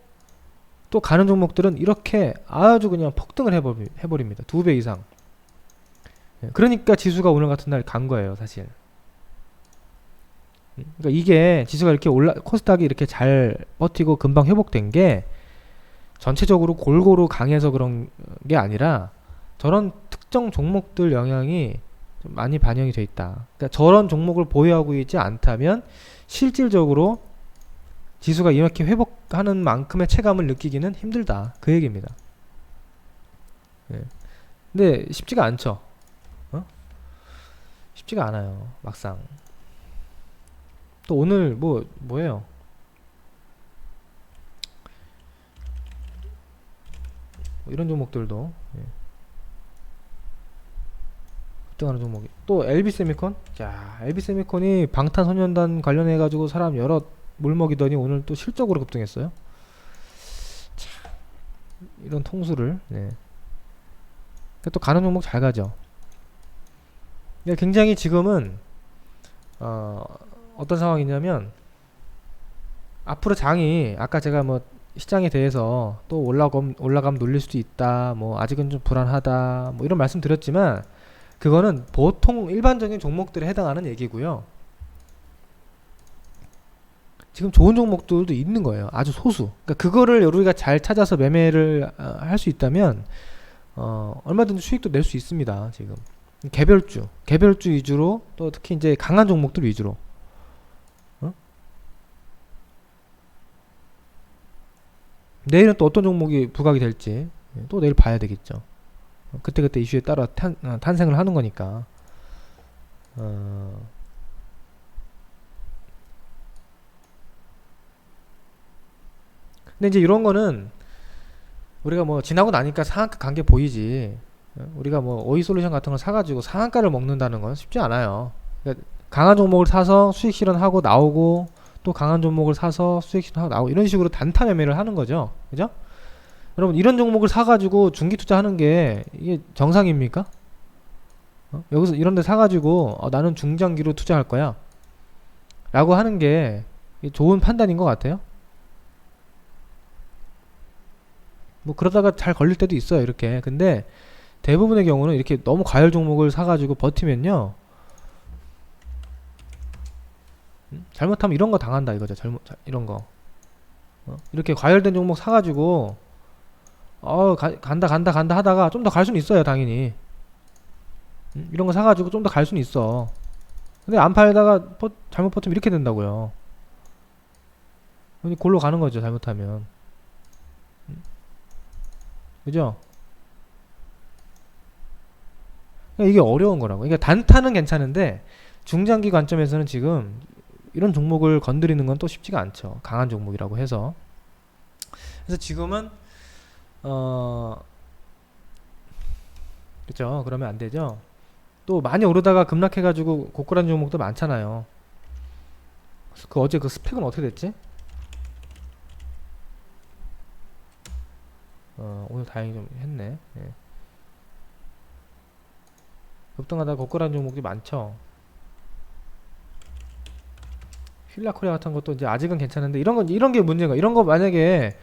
또 가는 종목들은 이렇게 아주 그냥 폭등을 해버립니다. 2배 이상. 예, 그러니까 지수가 오늘 같은 날 간 거예요, 사실. 그러니까 이게 지수가 이렇게 코스닥이 이렇게 잘 버티고 금방 회복된 게 전체적으로 골고루 강해서 그런 게 아니라 저런 특정 종목들 영향이 좀 많이 반영이 돼 있다. 그러니까 저런 종목을 보유하고 있지 않다면 실질적으로 지수가 이렇게 회복하는 만큼의 체감을 느끼기는 힘들다, 그 얘기입니다. 예. 근데 쉽지가 않죠. 쉽지가 않아요, 막상. 또 오늘 뭐예요? 이런 종목들도 급등하는 종목이 또 LB세미콘. 자, LB세미콘이 방탄소년단 관련해 가지고 사람 여러 물먹이더니 오늘 또 실적으로 급등했어요. 자, 이런 통수를. 또 가는 종목 잘 가죠. 굉장히 지금은 어떤 상황이냐면, 앞으로 장이, 아까 제가 뭐 시장에 대해서 또 올라가면 눌릴 수도 있다, 뭐 아직은 좀 불안하다, 뭐 이런 말씀 드렸지만 그거는 보통 일반적인 종목들에 해당하는 얘기고요. 지금 좋은 종목들도 있는 거예요. 아주 소수. 그러니까 그거를 우리가 잘 찾아서 매매를 할 수 있다면 얼마든지 수익도 낼 수 있습니다. 지금 개별주 위주로, 또 특히 이제 강한 종목들 위주로. 내일은 또 어떤 종목이 부각이 될지 또 내일 봐야 되겠죠. 그때그때 이슈에 따라 탄생을 하는 거니까. 근데 이제 이런 거는 우리가 뭐 지나고 나니까 상한가 간 게 보이지, 우리가 뭐 오이솔루션 같은 걸 사가지고 상한가를 먹는다는 건 쉽지 않아요. 그러니까 강한 종목을 사서 수익 실현하고 나오고, 또 강한 종목을 사서 수익 실현하고 나오고, 이런 식으로 단타 매매를 하는 거죠. 그죠? 여러분, 이런 종목을 사가지고 중기 투자하는 게 이게 정상입니까? 여기서 이런 데 사가지고 나는 중장기로 투자할 거야 라고 하는 게 좋은 판단인 것 같아요. 뭐 그러다가 잘 걸릴 때도 있어요, 이렇게. 근데 대부분의 경우는 이렇게 너무 과열 종목을 사가지고 버티면요, 잘못하면 이런 거 당한다 이거죠. 이런 거. 이렇게 과열된 종목 사가지고 간다 하다가 좀 더 갈 수는 있어요, 당연히. 이런 거 사가지고 좀 더 갈 수는 있어. 근데 안 팔다가 잘못 버티면 이렇게 된다고요. 골로 가는 거죠, 잘못하면. 그죠? 그러니까 이게 어려운 거라고. 그러니까 단타는 괜찮은데 중장기 관점에서는 지금 이런 종목을 건드리는 건 또 쉽지가 않죠. 강한 종목이라고 해서. 그래서 지금은 그렇죠. 그러면 안 되죠. 또 많이 오르다가 급락해가지고 고꾸란 종목도 많잖아요. 어제 그 스펙은 어떻게 됐지? 오늘 다행히 좀 했네. 예. 급등하다 고꾸라는 종목이 많죠. 휠라코리아 같은 것도 이제 아직은 괜찮은데 이런 게 문제가. 이런 거 만약에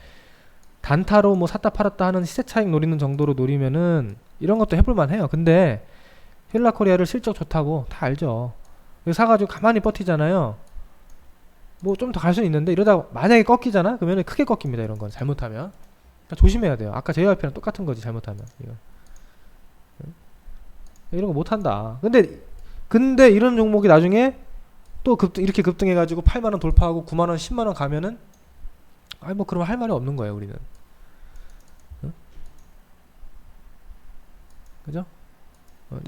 단타로 뭐 샀다 팔았다 하는 시세 차익 노리는 정도로 노리면은 이런 것도 해볼만 해요. 근데 휠라코리아를 실적 좋다고 다 알죠. 사가지고 가만히 버티잖아요. 뭐 좀 더 갈 수는 있는데 이러다 만약에 꺾이잖아? 그러면 크게 꺾입니다. 이런 건 잘못하면. 그러니까 조심해야 돼요. 아까 JYP랑 똑같은 거지 잘못하면. 이런 거 못한다. 근데 이런 종목이 나중에 또 이렇게 급등해가지고 8만원 돌파하고 9만원 10만원 가면은 아니 뭐 그러면 할 말이 없는 거예요 우리는. 응? 그죠?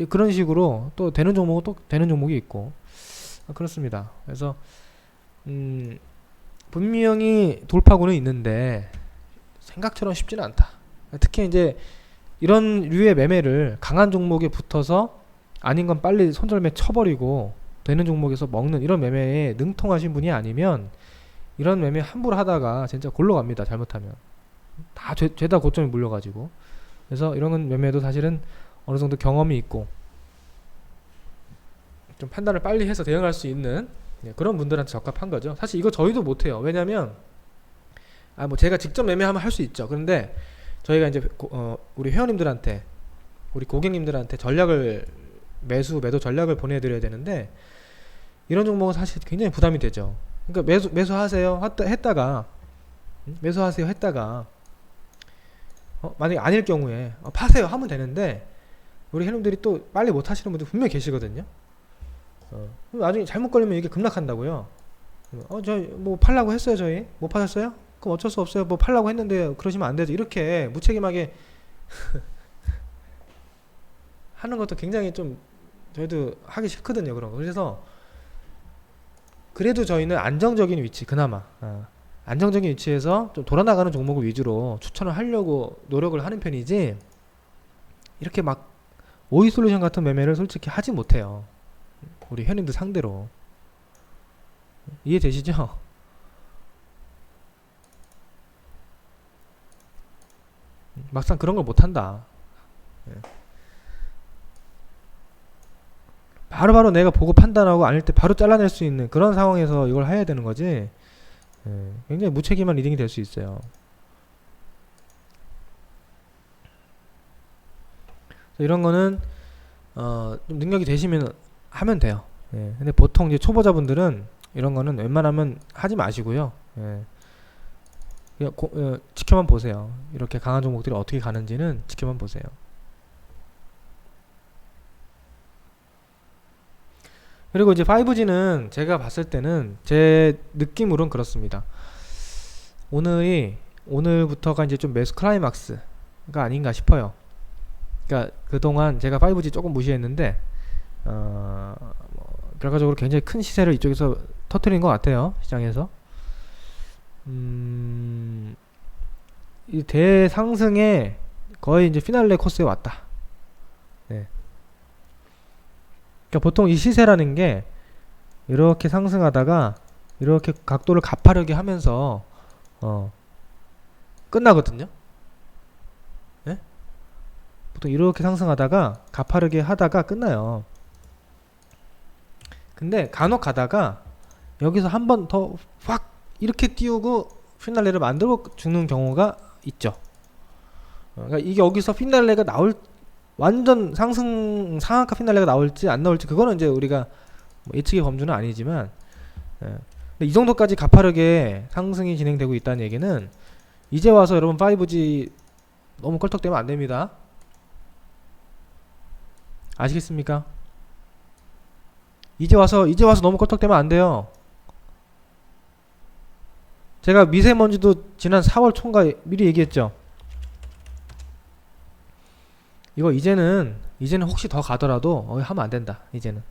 그런 식으로 또 되는 종목은 또 되는 종목이 있고 그렇습니다. 그래서 분명히 돌파구는 있는데 생각처럼 쉽지는 않다. 특히 이제 이런 류의 매매를 강한 종목에 붙어서 아닌 건 빨리 손절매 쳐버리고 되는 종목에서 먹는 이런 매매에 능통하신 분이 아니면 이런 매매 함부로 하다가 진짜 골로 갑니다. 잘못하면 다 죄다 고점에 물려가지고. 그래서 이런 매매도 사실은 어느 정도 경험이 있고 좀 판단을 빨리 해서 대응할 수 있는 그런 분들한테 적합한 거죠. 사실 이거 저희도 못해요. 왜냐면 뭐 제가 직접 매매하면 할 수 있죠. 그런데 저희가 이제 우리 회원님들한테 우리 고객님들한테 매도 전략을 보내드려야 되는데 이런 종목은 사실 굉장히 부담이 되죠. 그러니까 매수하세요 했다가 만약에 아닐 경우에 파세요 하면 되는데 우리 회원님들이 또 빨리 못 하시는 분들 분명히 계시거든요. 나중에 잘못 걸리면 이게 급락한다고요. 저 뭐 팔라고 했어요. 저희 못 파셨어요? 그럼 어쩔 수 없어요. 뭐 팔라고 했는데 그러시면 안 되죠. 이렇게 무책임하게 하는 것도 굉장히 좀 저희도 하기 싫거든요. 그런 거. 그래도 저희는 안정적인 위치 그나마 안정적인 위치에서 좀 돌아나가는 종목을 위주로 추천을 하려고 노력을 하는 편이지 이렇게 막 오이솔루션 같은 매매를 솔직히 하지 못해요. 우리 회원님들 상대로. 이해되시죠? 막상 그런 걸 못한다. 바로바로 내가 보고 판단하고 아닐 때 바로 잘라낼 수 있는 그런 상황에서 이걸 해야 되는 거지. 굉장히 무책임한 리딩이 될 수 있어요. 이런 거는 좀 능력이 되시면 하면 돼요. 근데 보통 이제 초보자분들은 이런 거는 웬만하면 하지 마시고요. 그냥 지켜만 보세요. 이렇게 강한 종목들이 어떻게 가는지는 지켜만 보세요. 그리고 이제 5G는 제가 봤을 때는 제 느낌으론 그렇습니다. 오늘부터가 이제 좀 매수 클라이막스가 아닌가 싶어요. 그러니까 그동안 제가 5G 조금 무시했는데 결과적으로 굉장히 큰 시세를 이쪽에서 터뜨린 것 같아요. 시장에서. 이 대상승에 거의 이제 피날레 코스에 왔다. 네. 그러니까 보통 이 시세라는 게 이렇게 상승하다가 이렇게 각도를 가파르게 하면서 끝나거든요. 네? 보통 이렇게 상승하다가 가파르게 하다가 끝나요. 근데 간혹 가다가 여기서 한 번 더 확 이렇게 띄우고 피날레를 만들고 죽는 경우가 있죠. 그러니까 이게 여기서 피날레가 완전 상한가 피날레가 나올지 안 나올지 그거는 이제 우리가 뭐 예측의 범주는 아니지만 근데 이 정도까지 가파르게 상승이 진행되고 있다는 얘기는 이제 와서 여러분 5G 너무 껄떡대면 안 됩니다. 아시겠습니까? 이제 와서 너무 껄떡대면 안 돼요. 제가 미세먼지도 지난 4월 초인가 미리 얘기했죠. 이거 이제는 혹시 더 가더라도 하면 안 된다. 이제는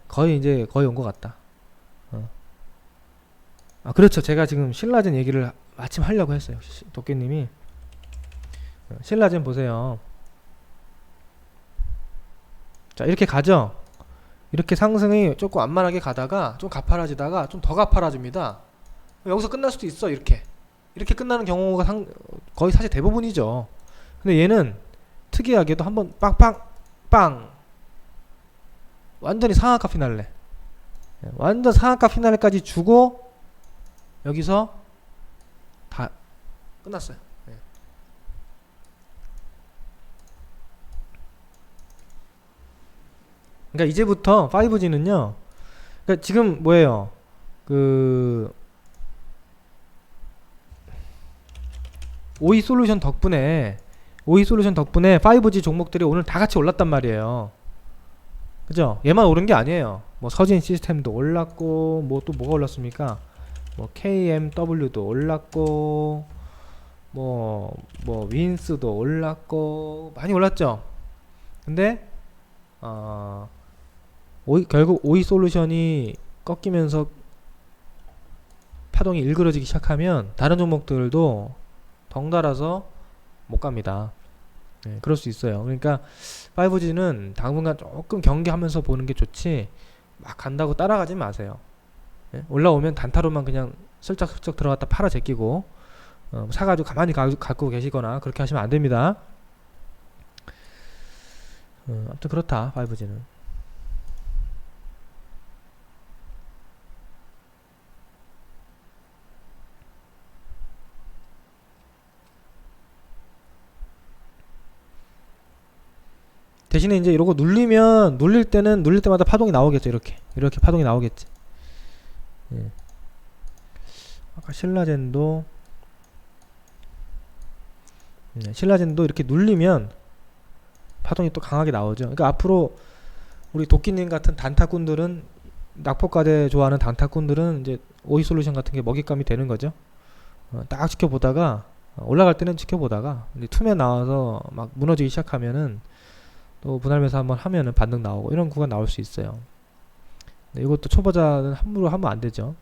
거의 온 것 같다. 그렇죠. 제가 지금 신라젠 얘기를 마침 하려고 했어요. 도깨님이 신라젠 보세요. 자, 이렇게 가죠. 이렇게 상승이 조금 완만하게 가다가 좀 가파라지다가 좀 더 가파라집니다. 여기서 끝날 수도 있어. 이렇게 이렇게 끝나는 경우가 거의 사실 대부분이죠. 근데 얘는 특이하게도 한번 빵빵빵 완전히 상한가 피날레, 완전 상한가 피날레까지 주고 여기서 다 끝났어요. 그러니까 이제부터 5G는요. 그러니까 지금 뭐예요? 그 오이솔루션 덕분에 5G 종목들이 오늘 다 같이 올랐단 말이에요. 그죠? 얘만 오른 게 아니에요. 뭐 서진 시스템도 올랐고 뭐 또 뭐가 올랐습니까? 뭐 KMW도 올랐고 뭐 윈스도 올랐고 많이 올랐죠. 근데 결국 오이솔루션이 꺾이면서 파동이 일그러지기 시작하면 다른 종목들도 덩달아서 못 갑니다. 네, 그럴 수 있어요. 그러니까 5G는 당분간 조금 경계하면서 보는 게 좋지 막 간다고 따라가지 마세요. 네? 올라오면 단타로만 그냥 슬쩍슬쩍 들어갔다 팔아 제끼고 사가지고 가만히 갖고 계시거나 그렇게 하시면 안 됩니다. 아무튼 그렇다 5G는. 대신에 이제 이러고 눌릴 때마다 파동이 나오겠죠. 이렇게 파동이 나오겠지. 예. 아까 신라젠도 이렇게 눌리면 파동이 또 강하게 나오죠. 그러니까 앞으로 우리 도끼님 같은 단타꾼들은, 낙폭과대 좋아하는 단타꾼들은 이제 오이솔루션 같은 게 먹잇감이 되는 거죠. 딱 지켜보다가 올라갈 때는 지켜보다가 이제 투매 나와서 막 무너지기 시작하면은 또 분할 매수 한번 하면은 반등 나오고 이런 구간 나올 수 있어요. 네, 이것도 초보자는 함부로 하면 안 되죠.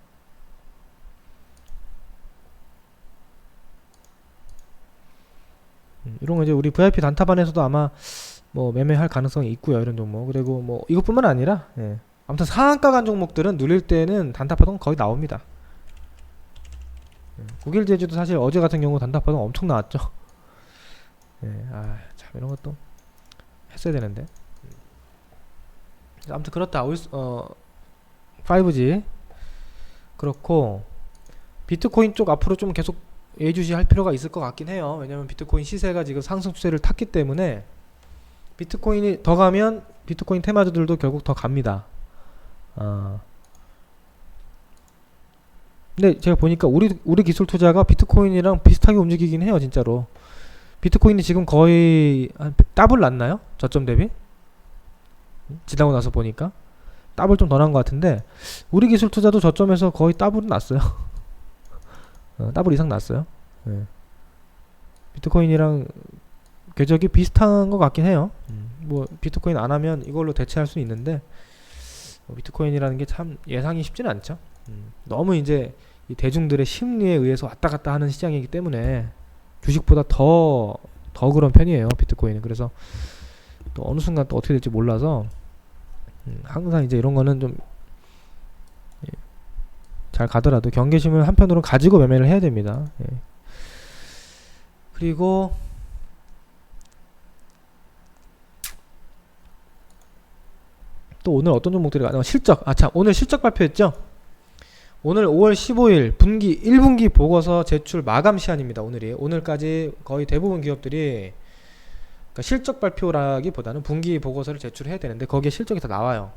이런 거 이제 우리 VIP 단타반에서도 아마 뭐 매매할 가능성이 있고요. 이런 종목. 그리고 뭐 이것뿐만 아니라 아무튼 상한가 간 종목들은 눌릴 때는 단타 파동 거의 나옵니다. 국일제주도 사실 어제 같은 경우 단타 파동 엄청 나왔죠. 참 이런 것도 했어야 되는데. 아무튼 그렇다. 5G 그렇고 비트코인 쪽 앞으로 좀 계속 예의주시할 필요가 있을 것 같긴 해요. 왜냐면 비트코인 시세가 지금 상승 추세를 탔기 때문에 비트코인이 더 가면 비트코인 테마주들도 결국 더 갑니다. 근데 제가 보니까 우리 기술 투자가 비트코인이랑 비슷하게 움직이긴 해요. 진짜로 비트코인이 지금 거의 한 더블 났나요? 저점 대비? 지나고 나서 보니까 더블 좀 더 난 것 같은데 우리 기술 투자도 저점에서 거의 더블은 났어요. 더블 이상 났어요. 비트코인이랑 궤적이 비슷한 것 같긴 해요. 뭐 비트코인 안 하면 이걸로 대체할 수 있는데 비트코인이라는 게 참 예상이 쉽지는 않죠. 너무 이제 이 대중들의 심리에 의해서 왔다 갔다 하는 시장이기 때문에 주식보다 더 그런 편이에요. 비트코인은. 그래서 또 어느 순간 또 어떻게 될지 몰라서 항상 이제 이런 거는 좀 잘 가더라도 경계심을 한편으로 가지고 매매를 해야 됩니다. 그리고 또 오늘 어떤 종목들이 실적, 참 오늘 실적 발표했죠. 오늘 5월 15일 1분기 보고서 제출 마감 시한입니다. 오늘까지 거의 대부분 기업들이, 그러니까 실적 발표라기보다는 분기 보고서를 제출해야 되는데 거기에 실적이 다 나와요.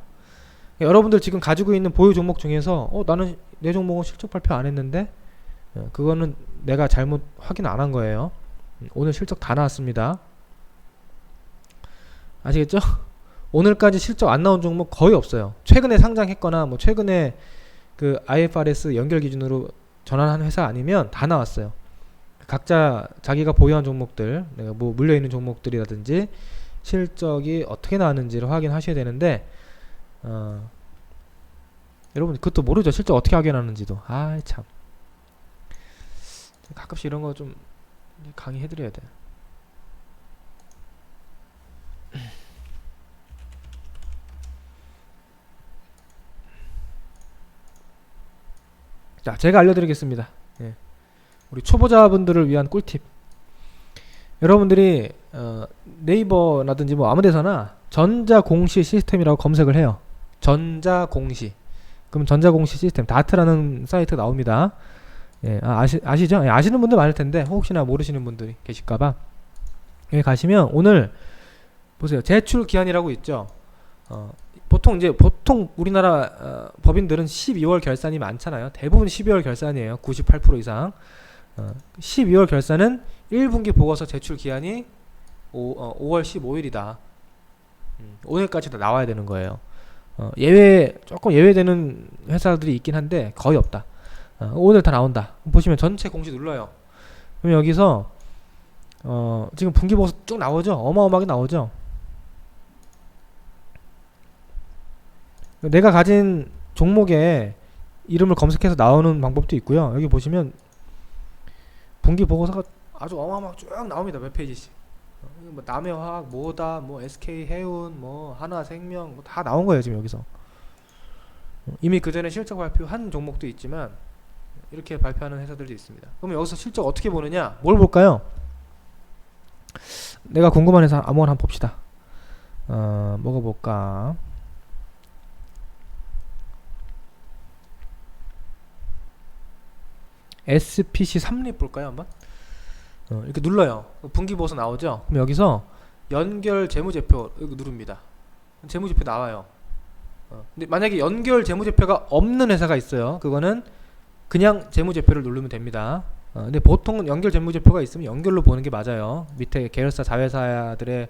여러분들 지금 가지고 있는 보유 종목 중에서 나는 내 종목은 실적 발표 안 했는데, 그거는 내가 잘못 확인 안 한 거예요. 오늘 실적 다 나왔습니다. 아시겠죠? 오늘까지 실적 안 나온 종목 거의 없어요. 최근에 상장했거나 뭐 최근에 그 IFRS 연결 기준으로 전환한 회사 아니면 다 나왔어요. 각자 자기가 보유한 종목들, 내가 뭐 물려있는 종목들이라든지 실적이 어떻게 나왔는지를 확인하셔야 되는데, 여러분 그것도 모르죠. 실적 어떻게 확인하는지도. 참 가끔씩 이런 거 좀 강의해드려야 돼. 자, 제가 알려드리겠습니다. 우리 초보자분들을 위한 꿀팁. 여러분들이 네이버라든지 뭐 아무 데서나 전자공시 시스템이라고 검색을 해요. 전자공시. 그럼 전자공시 시스템 다트라는 사이트가 나옵니다. 예, 아시죠? 예, 아시는 분들 많을 텐데 혹시나 모르시는 분들이 계실까봐. 여기 가시면 오늘 보세요. 제출 기한이라고 있죠. 보통 우리나라 법인들은 12월 결산이 많잖아요. 대부분 12월 결산이에요. 98% 이상. 12월 결산은 1분기 보고서 제출 기한이 5월 15일이다. 오늘까지 다 나와야 되는 거예요. 조금 예외되는 회사들이 있긴 한데 거의 없다. 오늘 다 나온다. 보시면 전체 공시 눌러요. 그럼 여기서 지금 분기 보고서 쭉 나오죠. 어마어마하게 나오죠. 내가 가진 종목에 이름을 검색해서 나오는 방법도 있고요. 여기 보시면 분기 보고서가 아주 어마어마하게 쭉 나옵니다. 몇 페이지씩. 뭐 남해화학, 모다, 뭐 SK해운, 뭐 하나생명 뭐 다 나온 거예요. 지금 여기서. 이미 그 전에 실적 발표한 종목도 있지만 이렇게 발표하는 회사들도 있습니다. 그럼 여기서 실적 어떻게 보느냐? 뭘 볼까요? 내가 궁금한 회사 아무거나 한번 봅시다. 뭐가 볼까? SPC 삼립 볼까요 한번? 이렇게 눌러요. 분기보고서 나오죠. 그럼 여기서 연결 재무제표 이거 누릅니다. 재무제표 나와요. 근데 만약에 연결 재무제표가 없는 회사가 있어요. 그거는 그냥 재무제표를 누르면 됩니다. 근데 보통은 연결 재무제표가 있으면 연결로 보는 게 맞아요. 밑에 계열사 자회사들의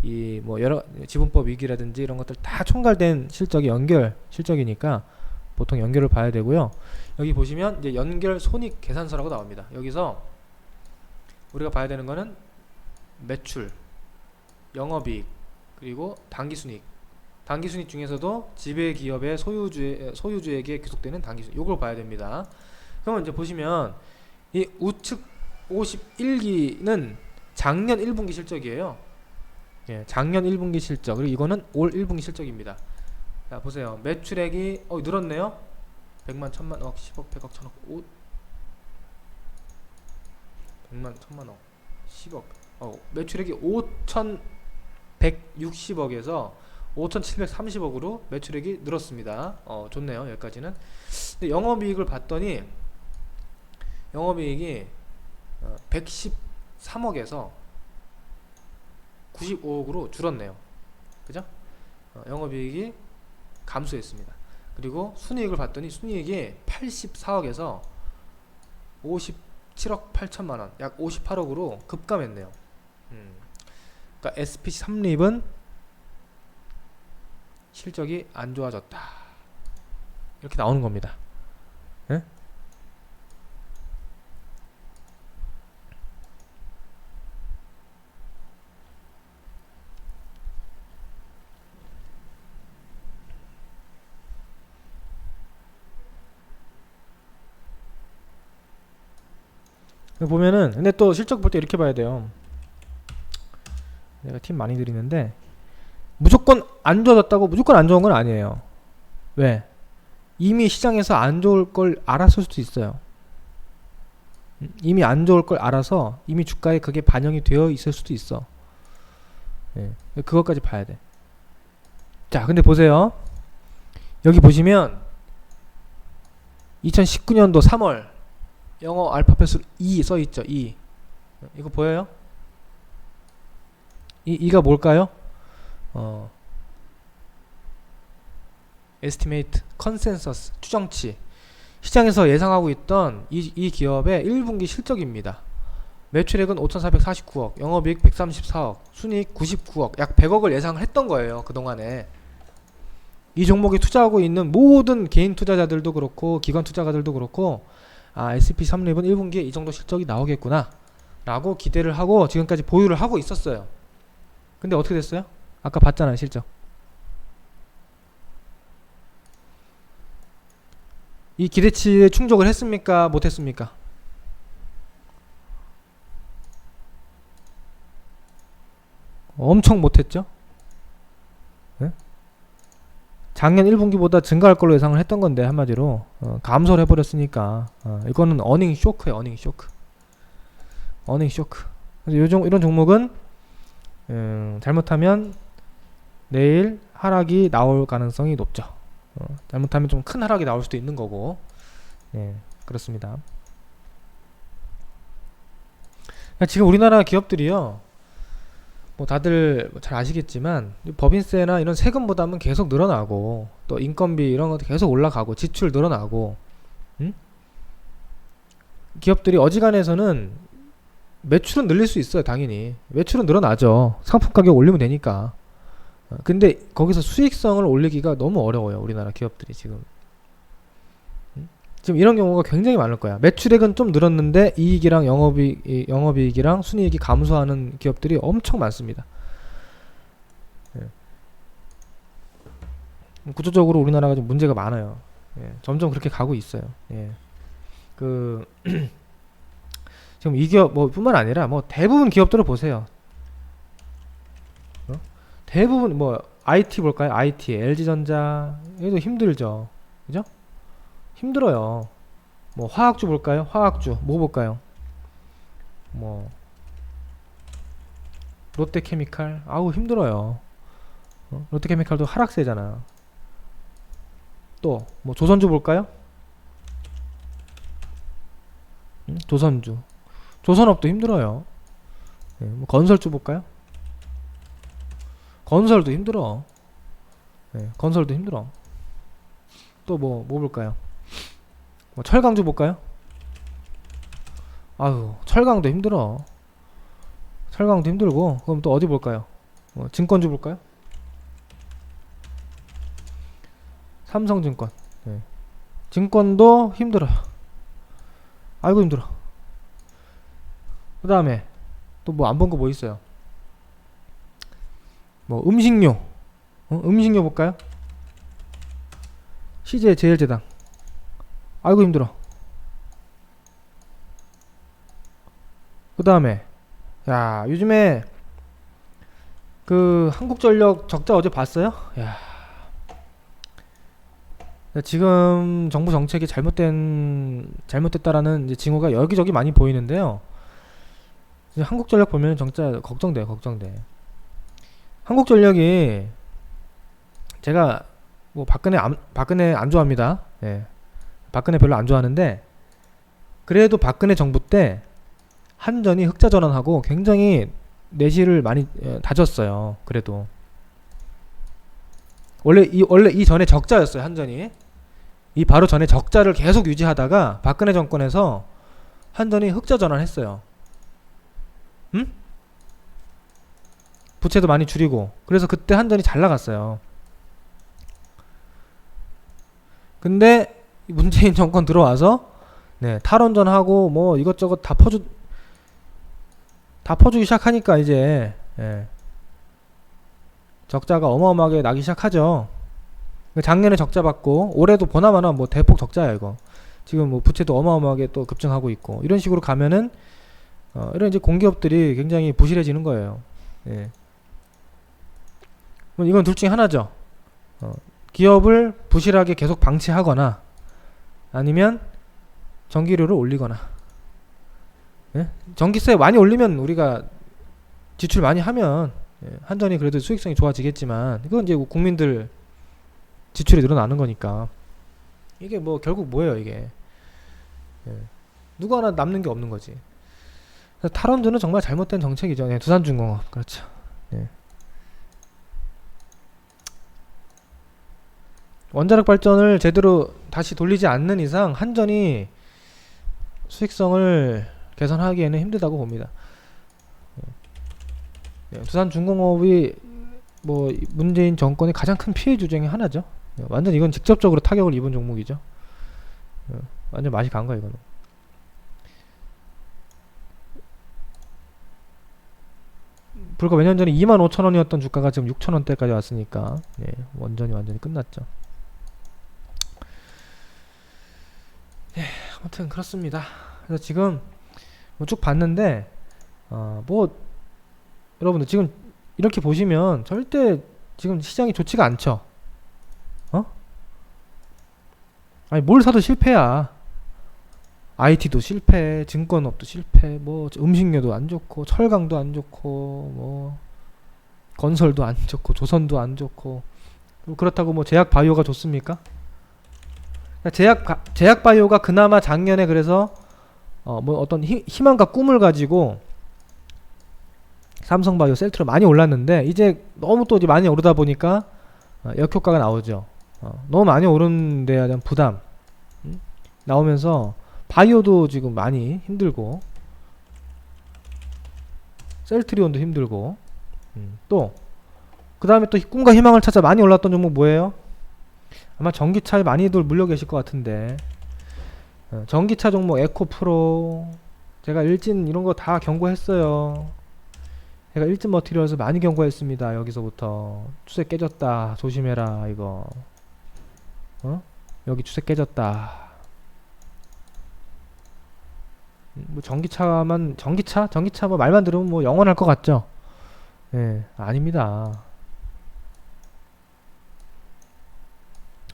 이 뭐 여러 지분법 위기라든지 이런 것들 다 총괄된 실적이 연결 실적이니까 보통 연결을 봐야 되고요. 여기 보시면 이제 연결 손익 계산서라고 나옵니다. 여기서 우리가 봐야 되는 거는 매출, 영업이익, 그리고 당기순이익. 당기순이익 중에서도 지배기업의 소유주에게 귀속되는 당기순이익. 요걸 봐야 됩니다. 그러면 이제 보시면 이 우측 51기는 작년 1분기 실적이에요. 예, 작년 1분기 실적. 그리고 이거는 올 1분기 실적입니다. 자, 보세요. 매출액이 늘었네요. 100만, 1000만, 억, 10억, 100억, 1000억, 100만, 1000만억, 10억. 매출액이 5160억에서 5730억으로 매출액이 늘었습니다. 좋네요. 여기까지는. 근데 영업이익을 봤더니 영업이익이 113억에서 95억으로 줄었네요. 그죠? 영업이익이 감소했습니다. 그리고 순이익을 봤더니 순이익이 84억에서 57억 8천만원, 약 58억으로 급감했네요. 그러니까 SPC 삼립은 실적이 안 좋아졌다. 이렇게 나오는 겁니다. 예? 보면은 근데 또 실적 볼 때 이렇게 봐야 돼요. 내가 팁 많이 드리는데 무조건 안 좋아졌다고 무조건 안 좋은 건 아니에요. 왜? 이미 시장에서 안 좋을 걸 알았을 수도 있어요. 이미 안 좋을 걸 알아서 이미 주가에 그게 반영이 되어 있을 수도 있어. 예, 그것까지 봐야 돼. 자, 근데 보세요. 여기 보시면 2019년도 3월 영어 알파벳으로 2 써있죠. 2. 이거 보여요? 이가 뭘까요? estimate, consensus, 추정치. 시장에서 예상하고 있던 이 기업의 1분기 실적입니다. 매출액은 5449억, 영업이익 134억, 순이익 99억, 약 100억을 예상을 했던 거예요. 그동안에. 이 종목에 투자하고 있는 모든 개인 투자자들도 그렇고 기관 투자가들도 그렇고 SP3립은 1분기에 이 정도 실적이 나오겠구나 라고 기대를 하고 지금까지 보유를 하고 있었어요. 근데 어떻게 됐어요? 아까 봤잖아요. 실적. 이 기대치에 충족을 했습니까? 못했습니까? 엄청 못했죠? 네? 작년 1분기보다 증가할 걸로 예상을 했던 건데 한마디로 감소를 해버렸으니까 이거는 어닝 쇼크예요. 어닝 쇼크. 어닝 쇼크. 그래서 이런 종목은 잘못하면 내일 하락이 나올 가능성이 높죠. 잘못하면 좀 큰 하락이 나올 수도 있는 거고. 네, 그렇습니다. 지금 우리나라 기업들이요, 뭐 다들 잘 아시겠지만 법인세나 이런 세금 부담은 계속 늘어나고, 또 인건비 이런 것도 계속 올라가고, 지출 늘어나고, 기업들이 어지간해서는 매출은 늘릴 수 있어요. 당연히 매출은 늘어나죠. 상품 가격 올리면 되니까. 근데 거기서 수익성을 올리기가 너무 어려워요. 우리나라 기업들이 지금 이런 경우가 굉장히 많을 거야. 매출액은 좀 늘었는데 이익이랑 영업이익이랑 순이익이 감소하는 기업들이 엄청 많습니다. 구조적으로 우리나라가 좀 문제가 많아요. 점점 그렇게 가고 있어요. 지금 이 기업 뭐 뿐만 아니라 뭐 대부분 기업들을 보세요. 대부분 뭐 IT 볼까요? IT, LG전자 얘도 힘들죠. 그죠? 힘들어요. 뭐 화학주 볼까요? 화학주 뭐 볼까요? 뭐 롯데케미칼 아우 힘들어요. 롯데케미칼도 하락세잖아. 또 뭐 조선주 볼까요? 조선주 조선업도 힘들어요. 뭐 건설주 볼까요? 건설도 힘들어. 건설도 힘들어. 또 뭐 볼까요? 뭐 철강주 볼까요? 아유 철강도 힘들어. 철강도 힘들고. 그럼 또 어디 볼까요? 증권주 볼까요? 삼성증권. 증권도 힘들어요. 아이고 힘들어. 그 다음에 또 뭐 안 본 거 뭐 있어요? 뭐 음식료. 음식료 볼까요? CJ제일제당. 아이고 힘들어. 그 다음에 야 요즘에 그 한국전력 적자 어제 봤어요? 야 지금 정부 정책이 잘못됐다라는 이제 징후가 여기저기 많이 보이는데요. 이제 한국전력 보면 진짜 걱정돼. 한국전력이 제가 뭐 박근혜 안 좋아합니다. 박근혜 별로 안 좋아하는데 그래도 박근혜 정부 때 한전이 흑자 전환하고 굉장히 내실을 많이 다졌어요. 그래도 원래 이 전에 적자였어요. 한전이 이 바로 전에 적자를 계속 유지하다가 박근혜 정권에서 한전이 흑자 전환했어요. 부채도 많이 줄이고. 그래서 그때 한전이 잘 나갔어요. 근데 문재인 정권 들어와서 탈원전하고 뭐 이것저것 다 퍼주기 시작하니까 이제 적자가 어마어마하게 나기 시작하죠. 작년에 적자 받고 올해도 보나마나 뭐 대폭 적자야 이거. 지금 뭐 부채도 어마어마하게 또 급증하고 있고. 이런 식으로 가면은 이런 이제 공기업들이 굉장히 부실해지는 거예요. 이건 둘 중에 하나죠. 기업을 부실하게 계속 방치하거나 아니면 전기료를 올리거나. 전기세 많이 올리면 우리가 지출 많이 하면 한전이 그래도 수익성이 좋아지겠지만 이건 이제 국민들 지출이 늘어나는 거니까 이게 뭐 결국 뭐예요 이게. 누구 하나 남는 게 없는 거지. 탈원전은 정말 잘못된 정책이죠. 두산중공업 그렇죠. 원자력 발전을 제대로 다시 돌리지 않는 이상 한전이 수익성을 개선하기에는 힘들다고 봅니다. 두산중공업이 뭐 문재인 정권의 가장 큰 피해주 중에 하나죠. 완전 이건 직접적으로 타격을 입은 종목이죠. 완전 맛이 간 거야 이거는. 불과 몇 년 전에 25,000원이었던 주가가 지금 6,000원대까지 왔으니까 완전히 끝났죠. 아무튼 그렇습니다. 그래서 지금 뭐 쭉 봤는데 뭐 여러분들 지금 이렇게 보시면 절대 지금 시장이 좋지가 않죠. 아니 뭘 사도 실패야. IT도 실패, 증권업도 실패, 뭐 음식료도 안 좋고, 철강도 안 좋고, 뭐 건설도 안 좋고, 조선도 안 좋고. 그렇다고 뭐 제약 바이오가 좋습니까? 제약 바이오가 그나마 작년에 그래서 뭐 어떤 희망과 꿈을 가지고 삼성바이오, 셀트로 많이 올랐는데 이제 너무 또 이제 많이 오르다 보니까 역효과가 나오죠. 너무 많이 오른 데에 대한 부담 나오면서 바이오도 지금 많이 힘들고 셀트리온도 힘들고 또 그 다음에 또 꿈과 희망을 찾아 많이 올랐던 종목 뭐예요? 아마 전기차에 많이들 물려 계실 것 같은데 전기차 종목 에코프로 제가 일진 이런 거 다 경고했어요. 제가 일진 머티리얼에서 많이 경고했습니다. 여기서부터 추세 깨졌다 조심해라 이거. 여기 추세 깨졌다. 뭐 전기차 뭐 말만 들으면 뭐 영원할 것 같죠? 예, 아닙니다.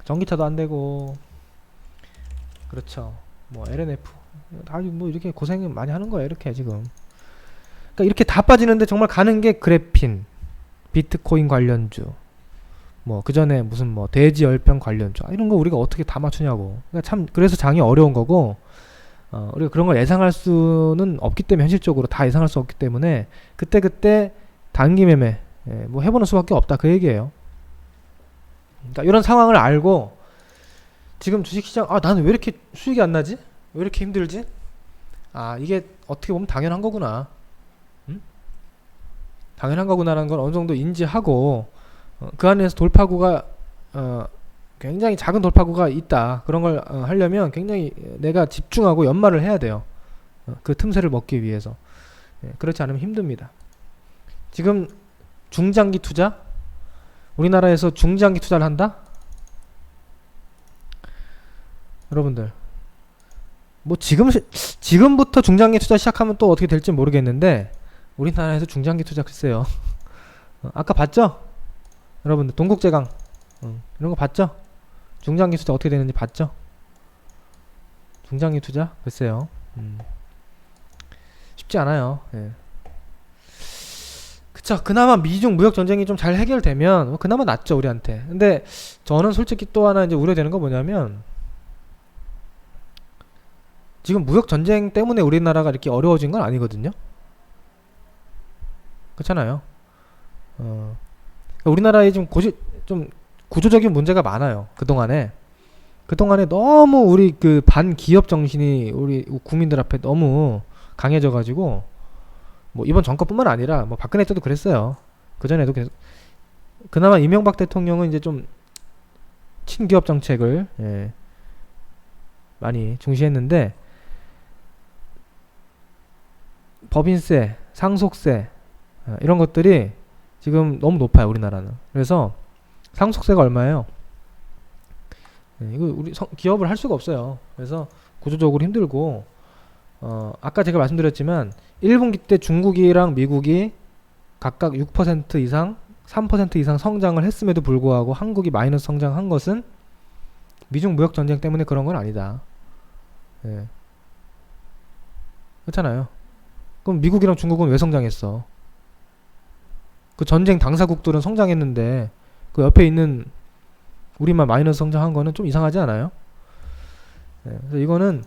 전기차도 안 되고, 그렇죠. 뭐 LNF 다 뭐 이렇게 고생 많이 하는 거예요. 이렇게 지금. 그러니까 이렇게 다 빠지는데 정말 가는 게 그래핀, 비트코인 관련주, 뭐 그 전에 무슨 뭐 돼지 열병 관련주 이런 거 우리가 어떻게 다 맞추냐고. 그러니까 참 그래서 장이 어려운 거고. 우리가 그런 걸 예상할 수는 없기 때문에 현실적으로 다 예상할 수 없기 때문에 그때 단기 매매 뭐 해보는 수밖에 없다 그 얘기예요. 그러니까 이런 상황을 알고 지금 주식시장 나는 왜 이렇게 수익이 안 나지? 왜 이렇게 힘들지? 이게 어떻게 보면 당연한 거구나. 당연한 거구나라는 걸 어느 정도 인지하고 그 안에서 돌파구가 굉장히 작은 돌파구가 있다. 그런 걸 하려면 굉장히 내가 집중하고 연마를 해야 돼요. 그 틈새를 먹기 위해서. 그렇지 않으면 힘듭니다. 지금 중장기 투자? 우리나라에서 중장기 투자를 한다? 여러분들 뭐 지금부터 중장기 투자 시작하면 또 어떻게 될지 모르겠는데 우리나라에서 중장기 투자 글쎄요. 아까 봤죠? 여러분들 동국제강 이런 거 봤죠? 중장기 투자 어떻게 되는지 봤죠? 중장기 투자? 글쎄요. 쉽지 않아요. 예. 그쵸. 그나마 미중 무역 전쟁이 좀 잘 해결되면 그나마 낫죠 우리한테. 근데 저는 솔직히 또 하나 이제 우려되는 거 뭐냐면 지금 무역 전쟁 때문에 우리나라가 이렇게 어려워진 건 아니거든요. 그렇잖아요. 우리나라에 좀 구조적인 문제가 많아요. 그동안에 너무 우리 그 반기업 정신이 우리 국민들 앞에 너무 강해져 가지고 뭐 이번 정권뿐만 아니라 뭐 박근혜 때도 그랬어요. 그전에도 계속 그나마 이명박 대통령은 이제 좀 친기업 정책을 많이 중시했는데 법인세, 상속세 이런 것들이 지금 너무 높아요 우리나라는. 그래서 상속세가 얼마예요? 이거 우리 기업을 할 수가 없어요. 그래서 구조적으로 힘들고 아까 제가 말씀드렸지만 1분기 때 중국이랑 미국이 각각 6% 이상 3% 이상 성장을 했음에도 불구하고 한국이 마이너스 성장한 것은 미중 무역 전쟁 때문에 그런 건 아니다. 그렇잖아요. 그럼 미국이랑 중국은 왜 성장했어? 그 전쟁 당사국들은 성장했는데 그 옆에 있는 우리만 마이너스 성장한 거는 좀 이상하지 않아요? 그래서 이거는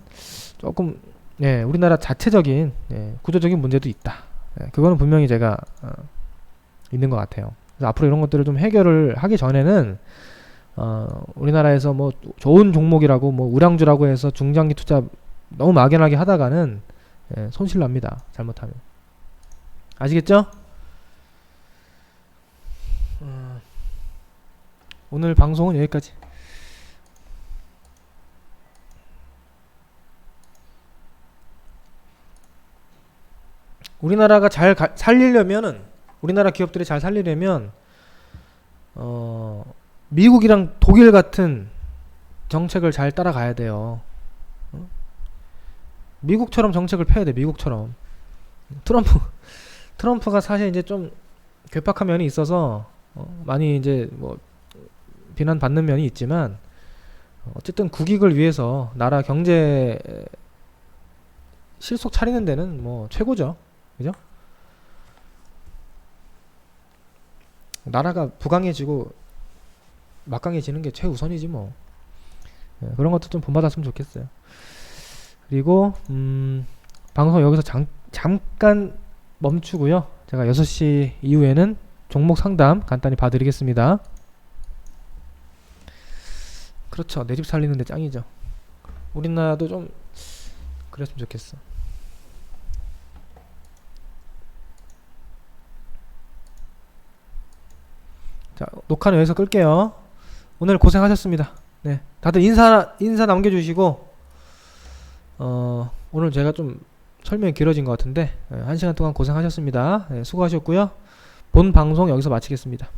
조금 우리나라 자체적인 구조적인 문제도 있다. 그거는 분명히 제가 있는 것 같아요. 그래서 앞으로 이런 것들을 좀 해결을 하기 전에는 우리나라에서 뭐 좋은 종목이라고 뭐 우량주라고 해서 중장기 투자 너무 막연하게 하다가는 손실 납니다. 잘못하면. 아시겠죠? 오늘 방송은 여기까지. 우리나라가 잘 살리려면은 우리나라 기업들이 잘 살리려면 미국이랑 독일 같은 정책을 잘 따라가야 돼요. 미국처럼 정책을 펴야 돼. 미국처럼. 트럼프가 사실 이제 좀 괴팍한 면이 있어서 많이 이제 뭐 비난받는 면이 있지만 어쨌든 국익을 위해서 나라 경제 실속 차리는 데는 뭐 최고죠. 그죠? 나라가 부강해지고 막강해지는 게 최우선이지 뭐. 예, 그런 것도 좀 본받았으면 좋겠어요. 그리고 방송 여기서 잠깐 멈추고요. 제가 6시 이후에는 종목 상담 간단히 봐드리겠습니다. 그렇죠. 내 집 살리는데 짱이죠. 우리나라도 좀 그랬으면 좋겠어. 자, 녹화는 여기서 끌게요. 오늘 고생하셨습니다. 네, 다들 인사 남겨주시고, 오늘 제가 좀 설명이 길어진 것 같은데, 1시간 동안 고생하셨습니다. 네, 수고하셨고요. 본 방송 여기서 마치겠습니다.